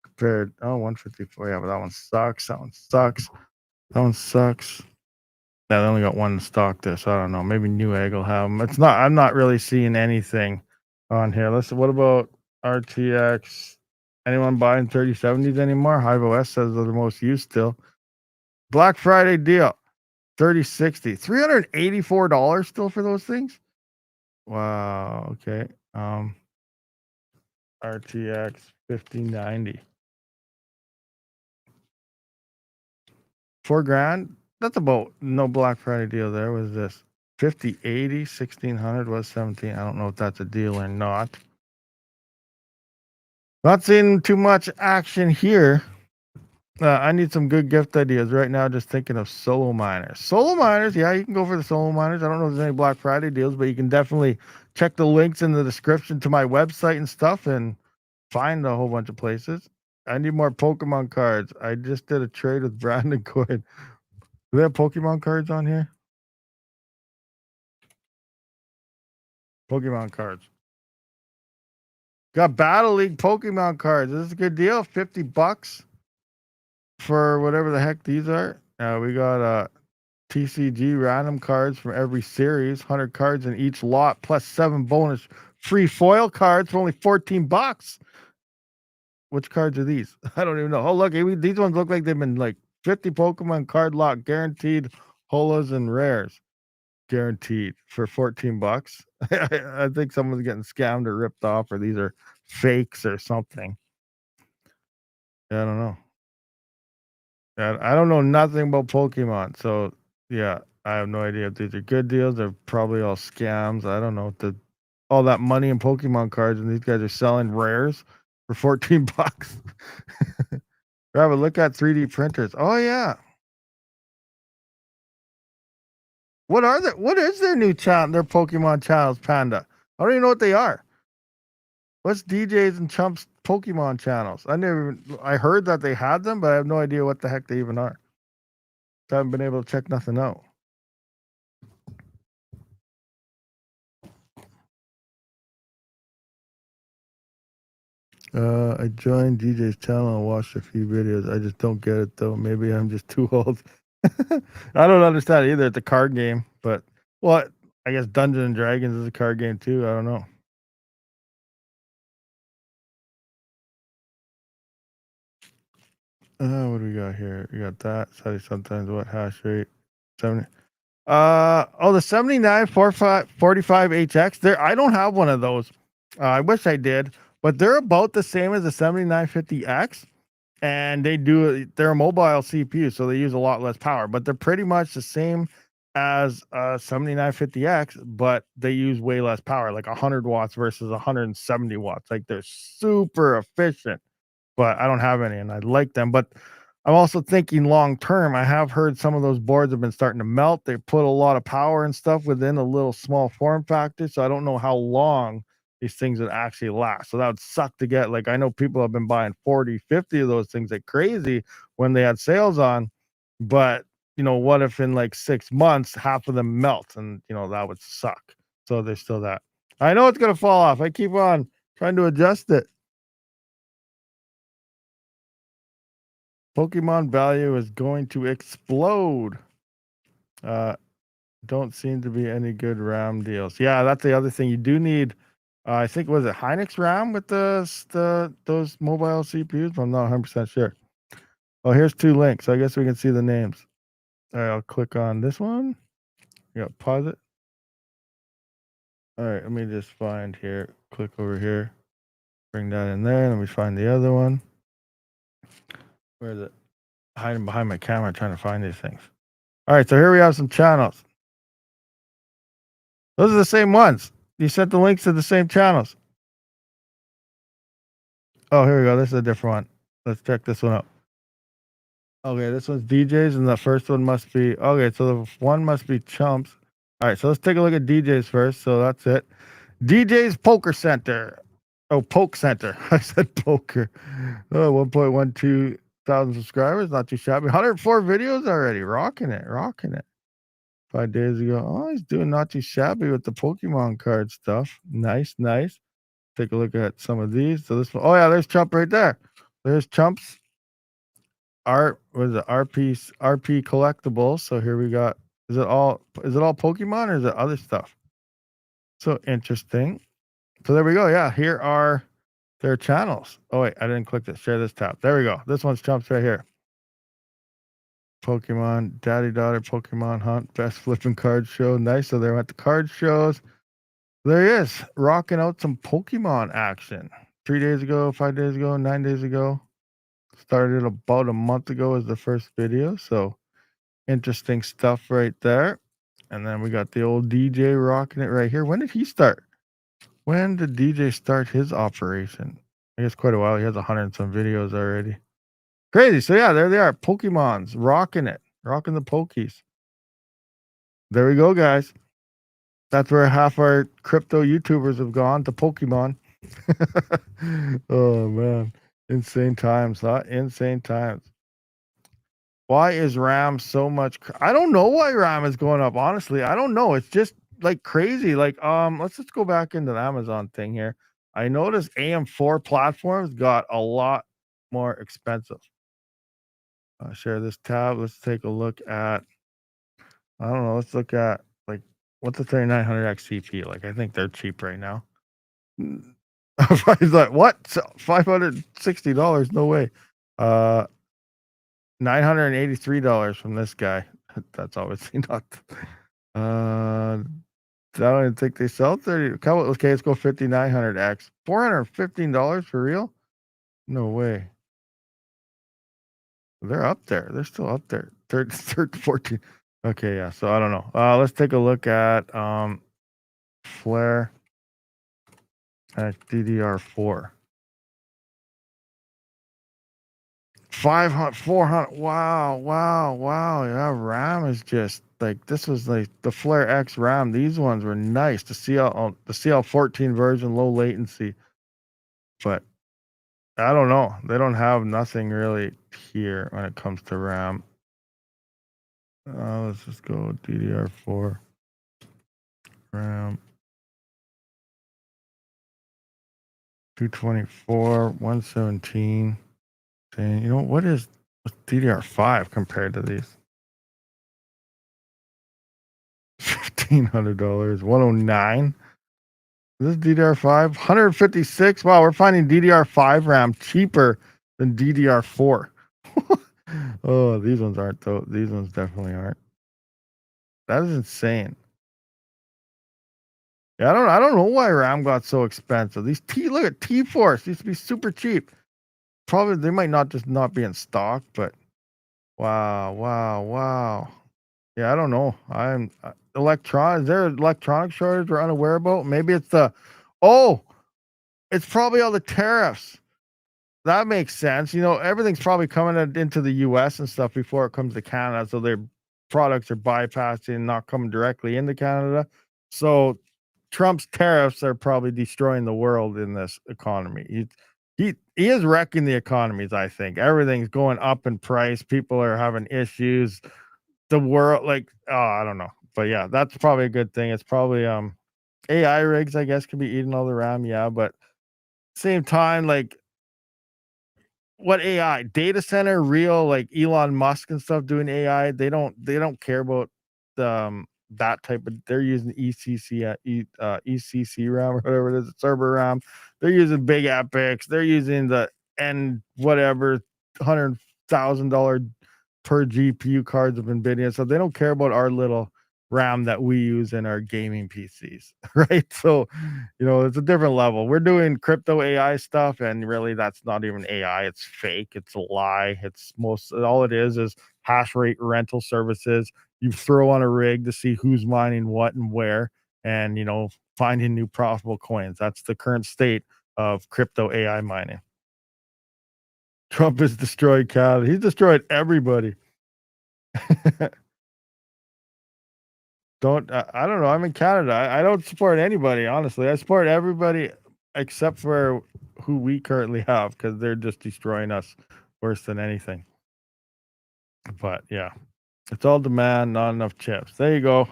Compared. Oh, 154. Yeah, but that one sucks. That one sucks. Yeah, they only got one in stock there, so I don't know. Maybe Newegg will have them. It's not. I'm not really seeing anything on here. What about RTX? Anyone buying 3070s anymore? HiveOS says they're the most used still. Black Friday deal. 3060. $384 still for those things? Wow. Okay. RTX 5090. $4,000. That's about no Black Friday deal there. What is this? 5080, 1600 was 17. I don't know if that's a deal or not. Not seeing too much action here. I need some good gift ideas right now. Just thinking of solo miners. Solo miners, yeah, you can go for the solo miners. I don't know if there's any Black Friday deals, but you can definitely check the links in the description to my website and stuff and find a whole bunch of places. I need more Pokemon cards. I just did a trade with Brandon Coin. Do they have Pokemon cards on here? Pokemon cards. Got Battle League Pokemon cards. This is a good deal. $50 for whatever the heck these are. We got TCG random cards from every series. 100 cards in each lot, plus 7 bonus free foil cards for only $14. Which cards are these? I don't even know. Oh, look, these ones look like they've been like 50 Pokemon card lot guaranteed holas and rares. Guaranteed for $14. I think someone's getting scammed or ripped off, or these are fakes or something. Yeah, I don't know. I don't know nothing about Pokemon, so yeah, I have no idea if these are good deals. They're probably all scams. I don't know all that money in Pokemon cards, and these guys are selling rares for $14. Rabid, look at 3D printers. Oh yeah. What is their new channel? Their Pokemon channels, Panda. I don't even know what they are. What's DJs and Chumps Pokemon channels? I heard that they had them, but I have no idea what the heck they even are. So I haven't been able to check nothing out. I joined DJ's channel and watched a few videos. I just don't get it though. Maybe I'm just too old. I don't understand either. It's a card game, but well, I guess Dungeons and Dragons is a card game too. I don't know. What do we got here? We got that. Sometimes what hash rate? 70. The 7945HX. There, I don't have one of those. I wish I did, but they're about the same as the 7950X, and they're a mobile CPU, so they use a lot less power, but they're pretty much the same as 7950X, but they use way less power, like 100 watts versus 170 watts. Like they're super efficient, but I don't have any, and I like them. But I'm also thinking long term. I have heard some of those boards have been starting to melt. They put a lot of power and stuff within a little small form factor, so I don't know how long these things would actually last. So that would suck to get. Like, I know people have been buying 40, 50 of those things like crazy when they had sales on, but what if in like 6 months half of them melt, and that would suck. So there's still that. I know it's gonna fall off. I keep on trying to adjust it. Pokemon value is going to explode. Don't seem to be any good RAM deals. Yeah, that's the other thing. You do need, I think, was it Hynix RAM with those mobile CPUs? I'm not 100% sure. Oh, here's 2 links. I guess we can see the names. All right, I'll click on this one. Yeah, pause it. All right, let me just find here. Click over here. Bring that in there. Let me find the other one. Where is it? Hiding behind my camera trying to find these things. All right, so here we have some channels. Those are the same ones. You sent the links to the same channels. Oh, here we go. This is a different one. Let's check this one out. Okay, this one's DJs, and the first one must be... Okay, so the one must be Chumps. All right, so let's take a look at DJs first. So that's it. DJ's Poker Center. Oh, Poke Center. I said poker. Oh, 1.12 thousand subscribers. Not too shabby. 104 videos already. Rocking it. 5 days ago. Oh, he's doing not too shabby with the Pokemon card stuff. Nice. Take a look at some of these. So this one, oh yeah, there's Chump right there. There's Chump's art. What is it? RP collectibles. So here we got. Is it all Pokemon, or is it other stuff? So interesting. So there we go. Yeah, here are their channels. Oh wait, I didn't click this. Share this tab. There we go. This one's Chump's right here. Pokemon, daddy daughter Pokemon hunt, best flipping card show. Nice. So they're at the card shows. There he is, rocking out some Pokemon action. 3 days ago, 5 days ago, 9 days ago. Started about a month ago as the first video. So interesting stuff right there. And then we got the old DJ rocking it right here. When did he start? When did DJ start his operation? I guess quite a while. He has 100 and some videos already. Crazy. So yeah, there they are. Pokemons rocking it. Rocking the Pokies. There we go, guys. That's where half our crypto YouTubers have gone, to Pokemon. Oh man. Insane times, huh? Insane times. Why is RAM so much? I don't know why RAM is going up. Honestly, I don't know. It's just like crazy. Like, let's just go back into the Amazon thing here. I noticed AM4 platforms got a lot more expensive. Share this tab. Let's take a look at, I don't know. Let's look at, like, what's the 3900X CP? Like, I think they're cheap right now. He's like, what? $560? No way. $983 from this guy. That's obviously not. I don't even think they sell 30. Okay, let's go 5900X. $415 for real? No way. They're up there. They're still up there. 14. Okay, yeah. So I don't know. Let's take a look at Flare at DDR4. 500, 400. Wow. Yeah, RAM is just like, this was like the Flare X RAM. These ones were nice. The CL14 version, low latency. But I don't know. They don't have nothing really here when it comes to RAM. Let's just go DDR4 RAM. 224, 117. And you know what is DDR5 compared to these? $1,500, 109. This is DDR5, 156. Wow, we're finding DDR5 RAM cheaper than DDR4. Oh, these ones aren't though. These ones definitely aren't. That is insane. Yeah, I don't know why RAM got so expensive. Look at T-Force used to be super cheap. Probably they might not be in stock, but wow. Yeah, I don't know. I'm is there an electronic shortage we're unaware about? Maybe it's it's probably all the tariffs. That makes sense. Everything's probably coming into the US and stuff before it comes to Canada, so their products are bypassing and not coming directly into Canada. So Trump's tariffs are probably destroying the world in this economy. He is wrecking the economies, I think. Everything's going up in price. People are having issues. The world, like, oh, I don't know. But yeah, that's probably a good thing. It's probably AI rigs, I guess, could be eating all the RAM, yeah, but same time, like what AI? Data center, real like Elon Musk and stuff doing AI. They don't care about that type of. They're using ECC RAM or whatever it is, server RAM. They're using big epics. They're using the N whatever $100,000 per GPU cards of NVIDIA. So they don't care about our little RAM that we use in our gaming PCs, right? So, it's a different level. We're doing crypto AI stuff, and really that's not even AI. It's fake. It's a lie. It's all it is hash rate rental services. You throw on a rig to see who's mining what and where, and finding new profitable coins. That's the current state of crypto AI mining. Trump has destroyed Canada. He's destroyed everybody. I don't know. I'm in Canada. I don't support anybody, honestly. I support everybody except for who we currently have because they're just destroying us worse than anything. But yeah, it's all demand, not enough chips. There you go.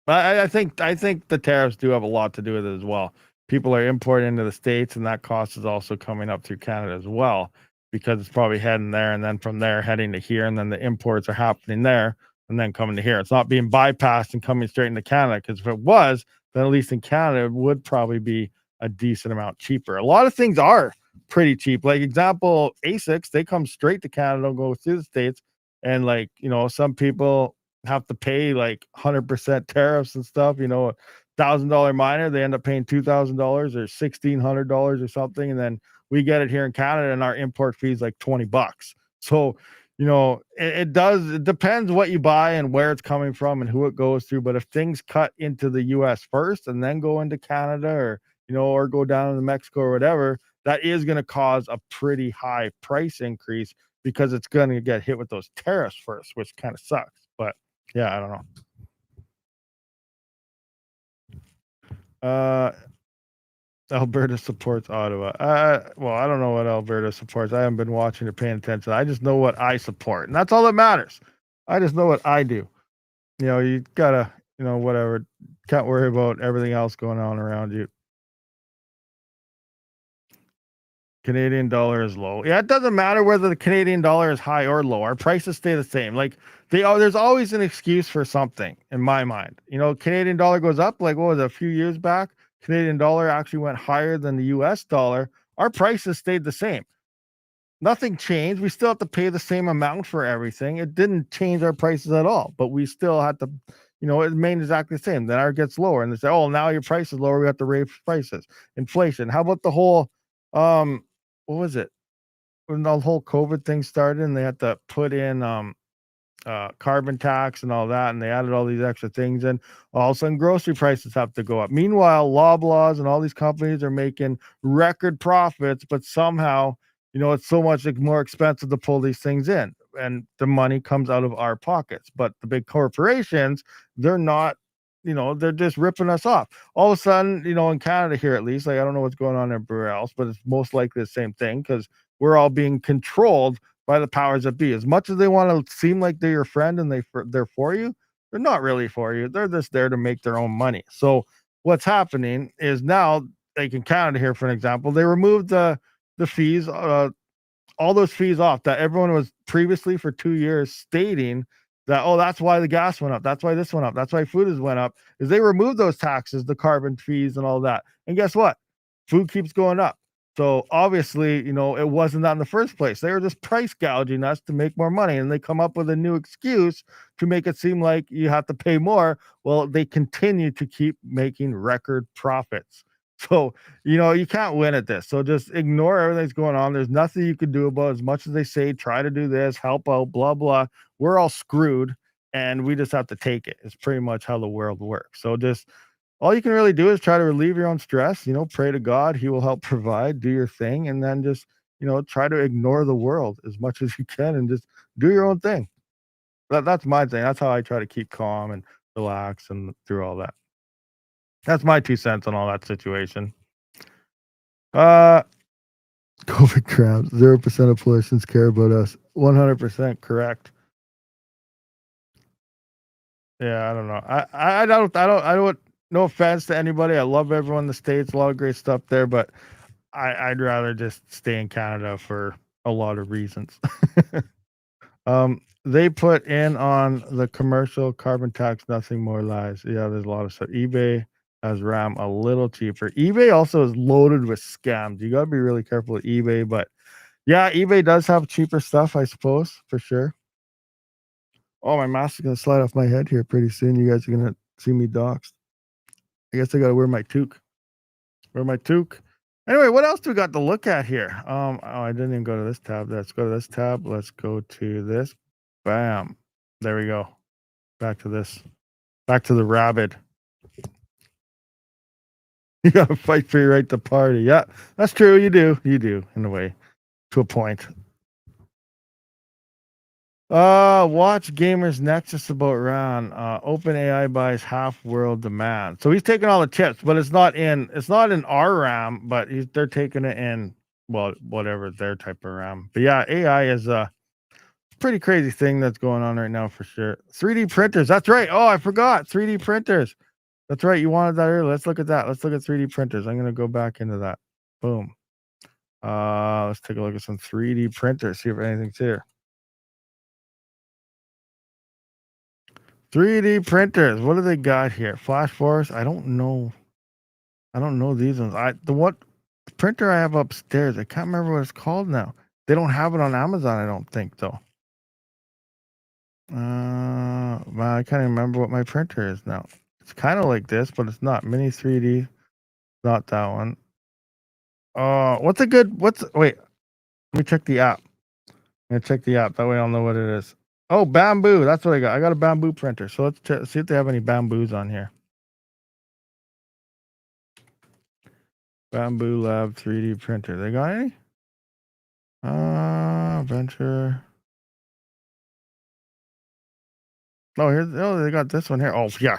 I think the tariffs do have a lot to do with it as well. People are importing into the States, and that cost is also coming up through Canada as well because it's probably heading there, and then from there heading to here, and then the imports are happening there and then coming to here. It's not being bypassed and coming straight into Canada because if it was, then at least in Canada it would probably be a decent amount cheaper. A lot of things are pretty cheap. Like example, ASICs, they come straight to Canada, go through the States, and like some people have to pay like 100% tariffs and stuff. $1,000 miner, they end up paying $2,000 or $1,600 or something, and then we get it here in Canada, and our import fee is like $20. So, it depends what you buy and where it's coming from and who it goes through. But if things cut into the U.S. first and then go into Canada, or go down to Mexico or whatever, that is going to cause a pretty high price increase because it's going to get hit with those tariffs first, which kind of sucks. But yeah, I don't know. Alberta supports Ottawa. Well, I don't know what Alberta supports. I haven't been watching or paying attention. I just know what I support, and that's all that matters. I just know what I do. You gotta, whatever. Can't worry about everything else going on around you. Canadian dollar is low. Yeah, it doesn't matter whether the Canadian dollar is high or low. Our prices stay the same. Like there's always an excuse for something in my mind. Canadian dollar goes up. Like what was it, a few years back? Canadian dollar actually went higher than the U.S. dollar. Our prices stayed the same. Nothing changed. We still have to pay the same amount for everything. It didn't change our prices at all, but we still had to, it remained exactly the same. Then ours gets lower, and they say, "Oh, now your price is lower. We have to raise prices." Inflation. How about the whole, what was it? When the whole COVID thing started, and they had to put in carbon tax and all that, and they added all these extra things, and all of a sudden grocery prices have to go up. Meanwhile, Loblaws and all these companies are making record profits, but somehow, it's so much more expensive to pull these things in, and the money comes out of our pockets. But the big corporations, they're not, they're just ripping us off. All of a sudden, in Canada here at least, like I don't know what's going on everywhere else, but it's most likely the same thing because we're all being controlled by the powers that be. As much as they want to seem like they're your friend and they're for you, they're not really for you. They're just there to make their own money. So what's happening is now, like in Canada here, for an example, they removed the fees, all those fees off that everyone was previously for 2 years stating that, oh, that's why the gas went up. That's why this went up. That's why food has went up, is they removed those taxes, the carbon fees and all that. And guess what? Food keeps going up. So obviously, it wasn't that in the first place. They were just price gouging us to make more money. And they come up with a new excuse to make it seem like you have to pay more. Well, they continue to keep making record profits. So, you can't win at this. So just ignore everything that's going on. There's nothing you can do about it. As much as they say, try to do this, help out, blah, blah. We're all screwed, and we just have to take it. It's pretty much how the world works. So just all you can really do is try to relieve your own stress, pray to God, he will help provide, do your thing, and then just, try to ignore the world as much as you can and just do your own thing. That's my thing. That's how I try to keep calm and relax and through all that. That's my 2 cents on all that situation. COVID crabs. 0% of politicians care about us. 100% correct. Yeah, I don't know. I don't. No offense to anybody. I love everyone in the States. A lot of great stuff there, but I'd rather just stay in Canada for a lot of reasons. They put in on the commercial carbon tax, nothing more lies. Yeah, there's a lot of stuff. eBay has RAM a little cheaper. eBay also is loaded with scams. You gotta be really careful with eBay, but yeah, eBay does have cheaper stuff, I suppose, for sure. Oh, my mask is gonna slide off my head here pretty soon. You guys are gonna see me doxxed. I guess I gotta wear my toque. Wear my toque. Anyway, what else do we got to look at here? Oh, I didn't even go to this tab. Let's go to this tab. Let's go to this. Bam. There we go. Back to this. Back to the Rabid. You gotta fight for your right to party. Yeah, that's true. You do. You do, in a way, to a point. Watch Gamers Nexus about Ron. OpenAI buys half world demand. So he's taking all the chips, but it's not in our RAM, but they're taking it in, well, whatever their type of RAM. But yeah, AI is a pretty crazy thing that's going on right now for sure. 3D printers. That's right. Oh, I forgot. 3D printers. That's right. You wanted that earlier. Let's look at that. Let's look at 3D printers. I'm gonna go back into that. Boom. Let's take a look at some 3D printers. See if anything's here. 3D printers. What do they got here? Flash Force. I don't know. I don't know these ones. The printer I have upstairs. I can't remember what it's called now. They don't have it on Amazon. I don't think though. Well, I can't even remember what my printer is now. It's kind of like this, but it's not. Mini 3D. Not that one. Wait? Let me check the app. I'm gonna check the app. That way I'll know what it is. Oh, bamboo. That's what I got. I got a bamboo printer. So let's see if they have any bamboos on here. Bamboo Lab 3D printer. They got any? Venture. Oh, they got this one here. Oh, yeah.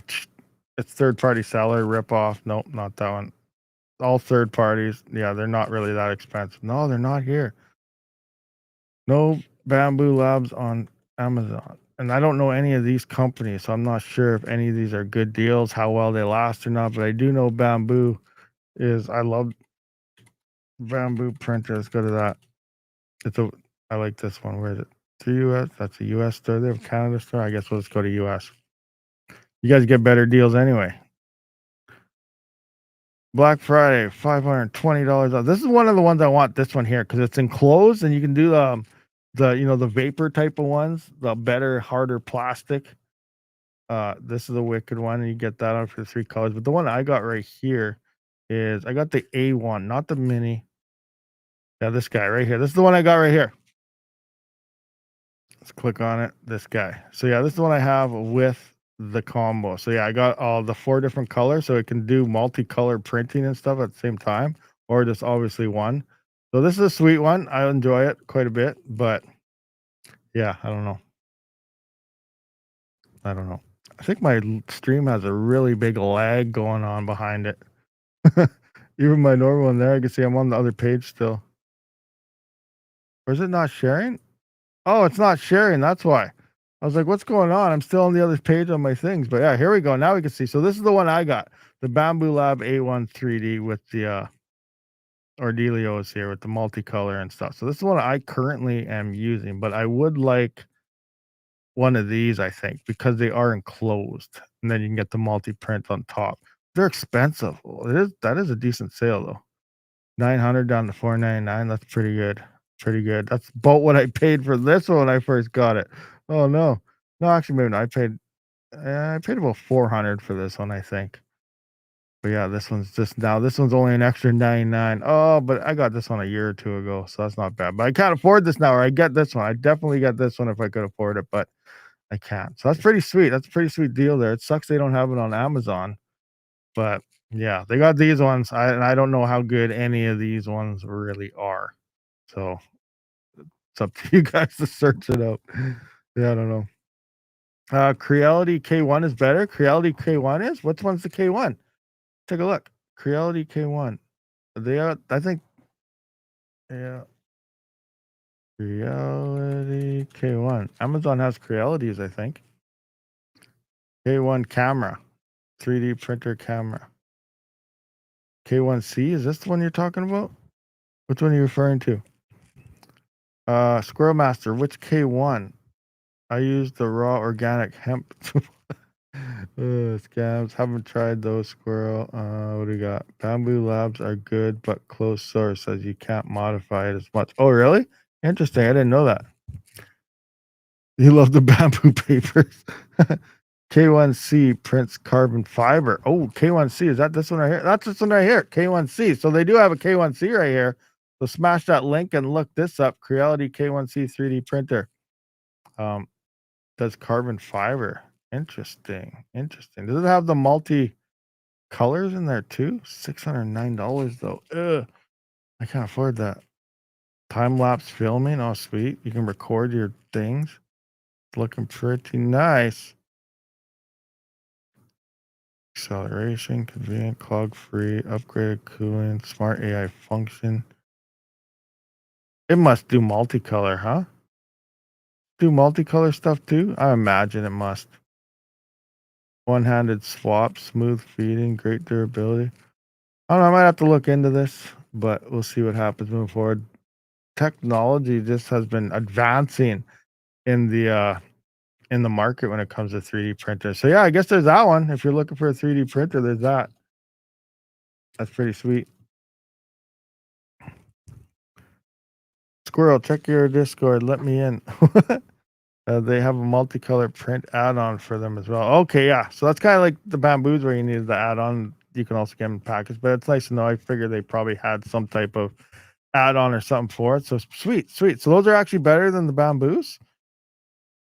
It's third party seller rip off. Nope, not that one. All third parties. Yeah, they're not really that expensive. No, they're not here. No Bamboo Labs on Amazon. And I don't know any of these companies, so I'm not sure if any of these are good deals, how well they last or not. But I do know Bamboo I love bamboo printers. Go to that. I like this one. Where is it? To US. That's a US store. They have a Canada store. I guess we'll just go to US. You guys get better deals anyway. Black Friday, $520 off. This is one of the ones I want. This one here because it's enclosed and you can do the vapor type of ones, the better, harder plastic. This is a wicked one, and you get that on for 3 colors. But the one I got right here is I got the A1, not the mini. Yeah, this guy right here. This is the one I got right here. Let's click on it. This guy. So yeah, this is the one I have with the combo. So yeah, I got all the 4 different colors, so it can do multicolor printing and stuff at the same time, or just obviously one. So this is a sweet one. I enjoy it quite a bit, but yeah, I don't know. I think my stream has a really big lag going on behind it. Even my normal one there, I can see I'm on the other page still. Or is it not sharing? Oh, it's not sharing. That's why. I was like, what's going on? I'm still on the other page on my things. But yeah, here we go. Now we can see. So this is the one I got. The Bamboo Lab A1 3D with the Ordelio is here with the multicolor and stuff. So this is one I currently am using, but I would like one of these, I think, because they are enclosed. And then you can get the multi-print on top. They're expensive. That is a decent sale though. 900 down to 499. That's pretty good. Pretty good. That's about what I paid for this one when I first got it. Oh no. No, actually maybe not. I paid about 400 for this one, I think. But yeah, this one's only an extra 99. Oh, but I got this one a year or two ago, so that's not bad. But I can't afford this now, or I get this one. I definitely get this one if I could afford it, but I can't. So that's pretty sweet. That's a pretty sweet deal there. It sucks they don't have it on Amazon. But yeah, they got these ones. I don't know how good any of these ones really are. So it's up to you guys to search it out. Yeah, I don't know. Creality K1 is better. Creality K1 is? Which one's the K1? Take a look. Creality K1. They are, I think, yeah. Creality K1. Amazon has Crealities, I think. K1 camera. 3D printer camera. K1C, is this the one you're talking about? Which one are you referring to? Squirrel Master, which K1? I use the raw organic hemp. Scams. Haven't tried those, Squirrel. What do we got? Bamboo Labs are good, but closed source says you can't modify it as much. Oh, really? Interesting. I didn't know that. You love the bamboo papers. K1C prints carbon fiber. Oh, K1C. Is that this one right here? That's this one right here. K1C. So they do have a K1C right here. So smash that link and look this up. Creality K1C 3D printer. Does carbon fiber. Interesting. Interesting. Does it have the multi colors in there too? $609 though. Ugh. I can't afford that. Time lapse filming. Oh, sweet. You can record your things. Looking pretty nice. Acceleration, convenient, clog free, upgraded cooling, smart AI function. It must do multicolor, huh? Do multicolor stuff too? I imagine it must. One-handed swap, smooth feeding, great durability. I don't know, I might have to look into this, but we'll see what happens moving forward. Technology just has been advancing in the market when it comes to 3D printers. So yeah, I guess there's that one. If you're looking for a 3D printer, there's that. That's pretty sweet. Squirrel, check your Discord. Let me in. They have a multicolor print add-on for them as well. Okay, yeah. So that's kind of like the bamboos where you needed the add-on. You can also get them packaged, but it's nice to know. I figured they probably had some type of add-on or something for it. So sweet. So those are actually better than the bamboos.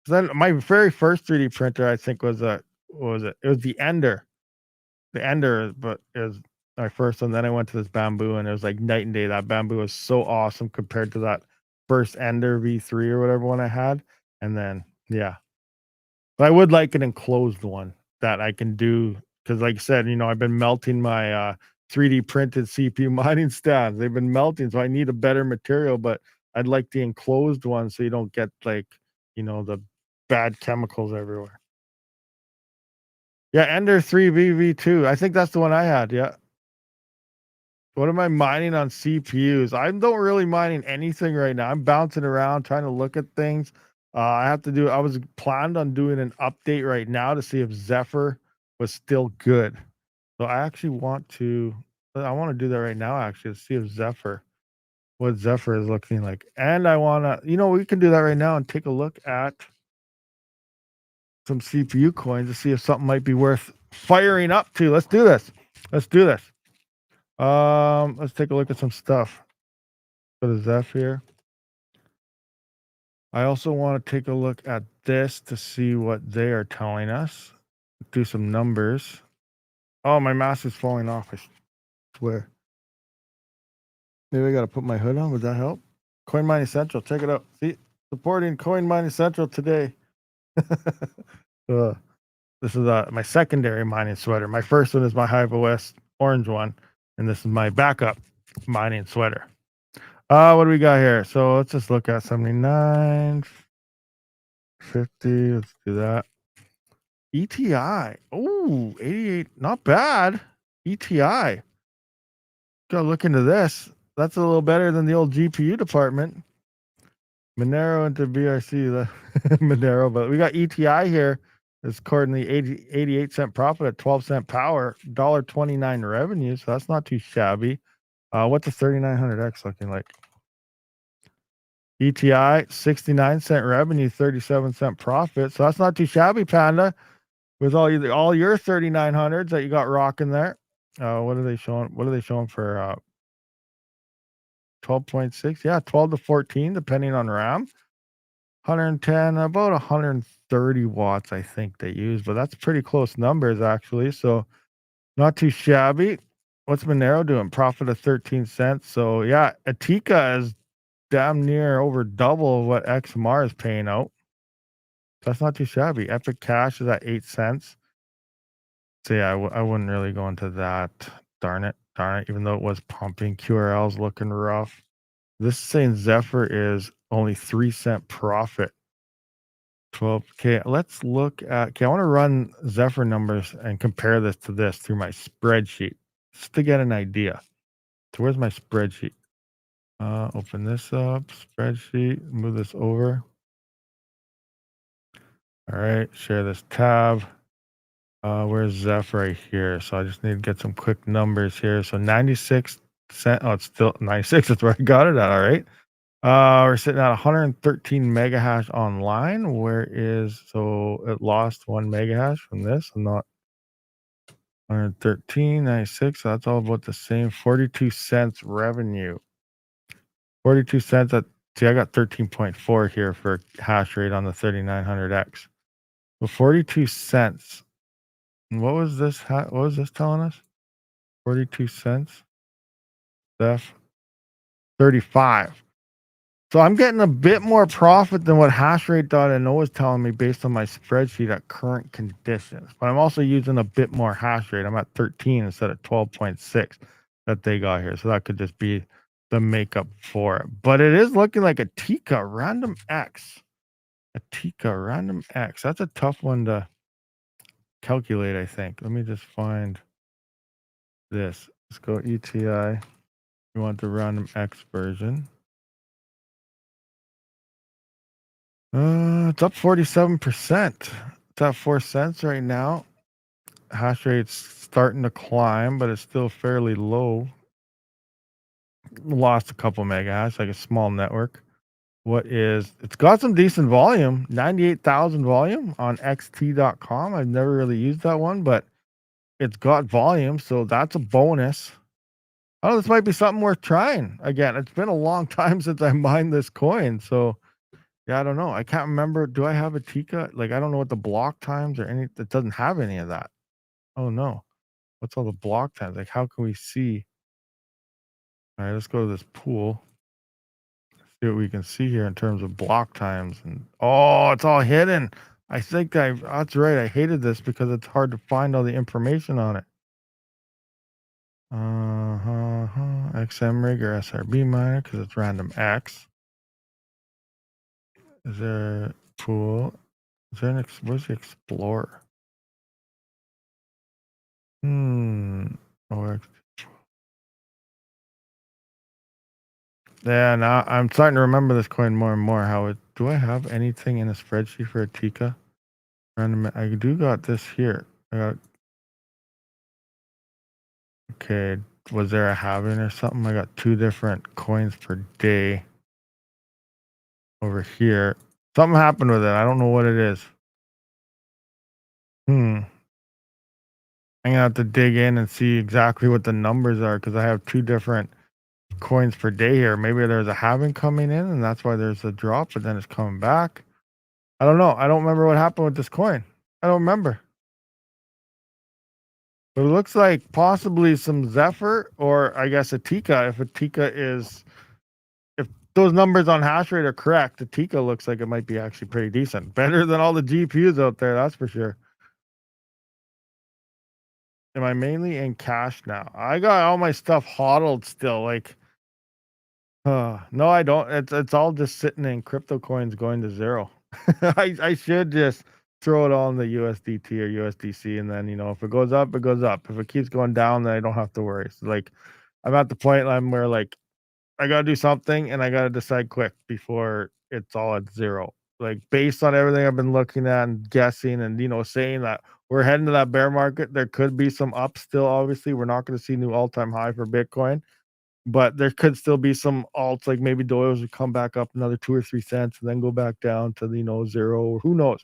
Then my very first 3D printer, I think, was what was it? It was the Ender. The Ender, but it was my first one. Then I went to this bamboo, and it was like night and day. That bamboo was so awesome compared to that first Ender V3 or whatever one I had. And then yeah, but I would like an enclosed one that I can do because, like I said, I've been melting my 3D printed CPU mining stands. They've been melting, so I need a better material. But I'd like the enclosed one so you don't get like the bad chemicals everywhere. Yeah, Ender 3VV2. I think that's the one I had. Yeah. What am I mining on CPUs? I don't really mining anything right now. I'm bouncing around trying to look at things. I was planned on doing an update right now to see if Zephyr was still good. So I want to do that right now actually to see if what Zephyr is looking like. And I want to, we can do that right now and take a look at some CPU coins to see if something might be worth firing up to. Let's do this. Let's take a look at some stuff. Go to Zephyr. I also want to take a look at this to see what they are telling us. Do some numbers. Oh, my mask is falling off. I swear. Maybe I got to put my hood on. Would that help? Coin Mining Central. Check it out. See, supporting Coin Mining Central today. This is my secondary mining sweater. My first one is my Hive OS orange one, and this is my backup mining sweater. What do we got here? So let's just look at 79.50. Let's do that. ETI. Oh, 88. Not bad. ETI. Gotta look into this. That's a little better than the old GPU department. Monero into BRC. Monero, but we got ETI here. It's according to the 88-cent profit at 12-cent power, $1.29 revenue. So that's not too shabby. What's a 3900X looking like? ETI, 69-cent revenue, 37-cent profit. So that's not too shabby, Panda. With all your 3900s that you got rocking there. What are they showing? What are they showing for 12.6? Yeah, 12 to 14, depending on RAM. 110, about 130 watts, I think they use, but that's pretty close numbers actually. So not too shabby. What's Monero doing? Profit of 13 cents. So yeah, Atika is damn near over double what XMR is paying out. That's not too shabby. Epic Cash is at 8 cents. So yeah, I wouldn't really go into that. Darn it, darn it. Even though it was pumping, QRL's looking rough. This is saying Zephyr is only 3-cent profit. 12. Okay, let's look at. Okay, I want to run Zephyr numbers and compare this to this through my spreadsheet just to get an idea. So where's my spreadsheet? Open this up, spreadsheet, move this over. All right, share this tab. Where's Zephyr right here? So I just need to get some quick numbers here. So 96 cent. Oh, it's still 96. That's where I got it at. All right. We're sitting at 113 mega hash online. Where is so it lost 1 mega hash from this? I'm not 113, 96. So that's all about the same. 42 cents revenue. 42 cents at see, I got 13.4 here for hash rate on the 3900X. So 42 cents. And what was this? What was this telling us? 42 cents. Def 35. So I'm getting a bit more profit than what hashrate.no is telling me based on my spreadsheet at current conditions. But I'm also using a bit more hash rate. I'm at 13 instead of 12.6 that they got here. So that could just be the makeup for it. But it is looking like a Tika random X. A Tika random X. That's a tough one to calculate, I think. Let me just find this. Let's go ETI. We want the random X version. It's up 47%. It's at 4 cents right now. Hash rate's starting to climb, but it's still fairly low. Lost a couple mega hash, like a small network. It's got some decent volume, 98,000 volume on xt.com. I've never really used that one, but it's got volume, so that's a bonus. Oh, this might be something worth trying. Again, it's been a long time since I mined this coin, so yeah, I don't know. I can't remember. Do I have a Tika? Like, I don't know what the block times or any. It doesn't have any of that. Oh no, what's all the block times? Like, how can we see? All right, let's go to this pool. See what we can see here in terms of block times. And oh, it's all hidden. I think that's right. I hated this because it's hard to find all the information on it. XM rig or SRB miner because it's random X. Is there a pool? Is there where's the explorer? Oh, yeah, now I'm starting to remember this coin more and more. Do I have anything in a spreadsheet for a Tika? Random, I do got this here. Okay, was there a halving or something? I got 2 different coins per day over here. Something happened with it. I don't know what it is. I'm gonna have to dig in and see exactly what the numbers are because I have 2 different coins per day here. Maybe there's a halving coming in and that's why there's a drop, but then it's coming back. I don't know. I don't remember what happened with this coin. I don't remember. But it looks like possibly some Zephyr or I guess a Tika. If a Tika is, if those numbers on hash rate are correct, the Tika looks like it might be actually pretty decent. Better than all the GPUs out there, that's for sure. Am I mainly in cash now? I got all my stuff hodled still. Like, no, I don't. It's all just sitting in crypto coins going to zero. I should just throw it all in the USDT or USDC, and then if it goes up, it goes up. If it keeps going down, then I don't have to worry. So, like, I'm at the point where like I gotta do something, and I gotta decide quick before it's all at zero. Like based on everything I've been looking at and guessing, and saying that we're heading to that bear market, there could be some ups still. Obviously, we're not going to see new all-time high for Bitcoin. But there could still be some alts, like maybe Doyle's would come back up another 2 or 3 cents and then go back down to, zero, or who knows?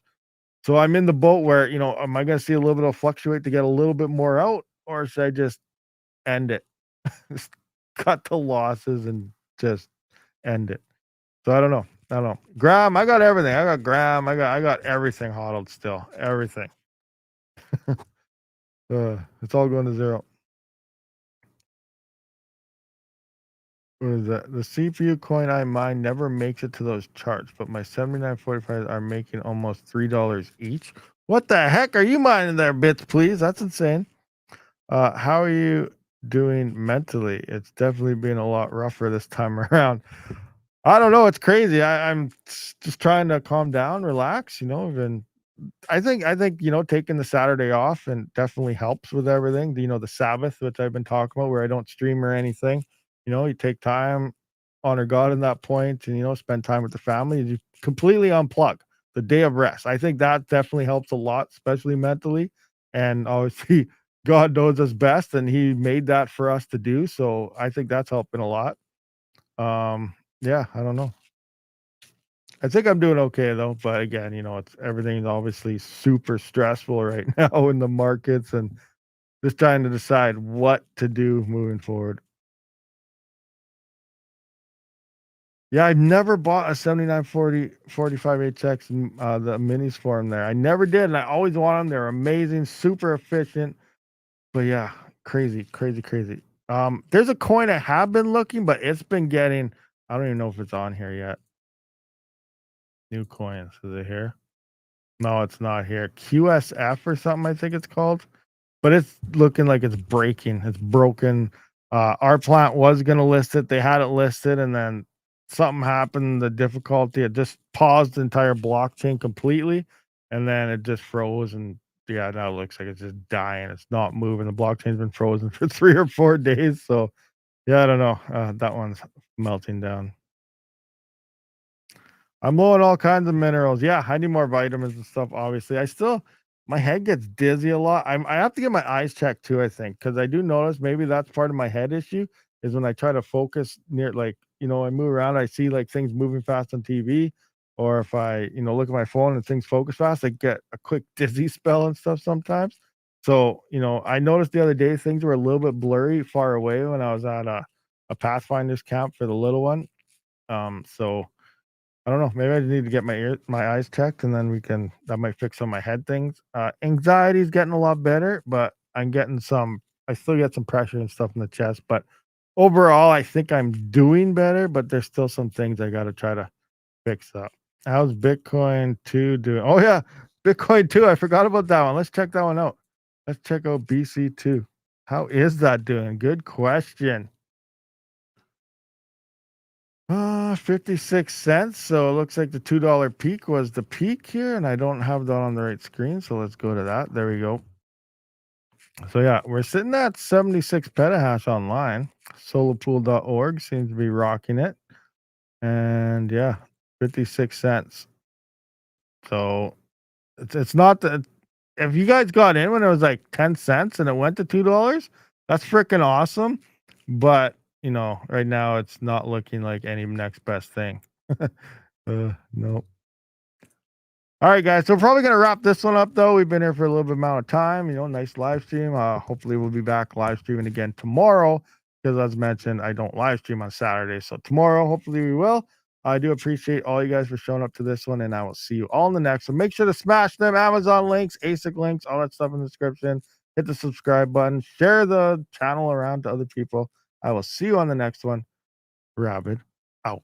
So I'm in the boat where, am I gonna see a little bit of fluctuate to get a little bit more out, or should I just end it? Just cut the losses and just end it. So I don't know. I don't know. Gram, I got everything. I got Gram. I got everything hodled still. Everything. It's all going to zero. What is that? The CPU coin I mine never makes it to those charts, but my 7945s are making almost $3 each. What the heck are you mining there, bits, please? That's insane. How are you doing mentally? It's definitely been a lot rougher this time around. I don't know. It's crazy. I'm just trying to calm down, relax. And I think taking the Saturday off and definitely helps with everything. The Sabbath, which I've been talking about, where I don't stream or anything. You take time, honor God in that point, and spend time with the family. And you completely unplug the day of rest. I think that definitely helps a lot, especially mentally. And obviously, God knows us best, and He made that for us to do. So I think that's helping a lot. Yeah, I don't know. I think I'm doing okay though, but again, it's everything's obviously super stressful right now in the markets and just trying to decide what to do moving forward. Yeah, I've never bought a 7945 HX, the minis for them there. I never did, and I always want them. They're amazing, super efficient. But yeah, crazy, crazy, crazy. There's a coin I have been looking, but it's been getting. I don't even know if it's on here yet. New coins, is it here? No, it's not here. QSF or something, I think it's called. But it's looking like it's breaking. It's broken. Our plant was gonna list it. They had it listed, and then something happened. The difficulty, it just paused the entire blockchain completely, and then it just froze. And yeah, now it looks like it's just dying. It's not moving. The blockchain's been frozen for 3 or 4 days. So yeah, I don't know. That one's melting down. I'm low on all kinds of minerals. Yeah, I need more vitamins and stuff. Obviously, my head gets dizzy a lot. I have to get my eyes checked too. I think because I do notice maybe that's part of my head issue is when I try to focus near I move around. I see like things moving fast on TV, or if I look at my phone and things focus fast, I get a quick dizzy spell and stuff sometimes. So I noticed the other day things were a little bit blurry far away when I was at a Pathfinder's camp for the little one. So I don't know. Maybe I need to get my eyes checked, and then that might fix some of my head things. Anxiety is getting a lot better, but I'm getting some. I still get some pressure and stuff in the chest, but overall, I think I'm doing better. But there's still some things I got to try to fix up. How's Bitcoin 2 doing? Oh yeah, Bitcoin 2. I forgot about that one. Let's check that one out. Let's check out BC2. How is that doing? Good question. 56 cents. So it looks like the $2 peak was the peak here, and I don't have that on the right screen. So let's go to that. There we go. So yeah, we're sitting at 76 petahash online. Solarpool.org seems to be rocking it. And yeah, 56 cents. So it's not that if you guys got in when it was like 10 cents and it went to $2, that's freaking awesome. But right now it's not looking like any next best thing. No. All right, guys. So we're probably gonna wrap this one up though. We've been here for a little bit amount of time. Nice live stream. Hopefully we'll be back live streaming again tomorrow because, as mentioned, I don't live stream on Saturday. So tomorrow, hopefully we will. I do appreciate all you guys for showing up to this one, and I will see you all in the next. So make sure to smash them Amazon links, ASIC links, all that stuff in the description. Hit the subscribe button. Share the channel around to other people. I will see you on the next one. Rabid out.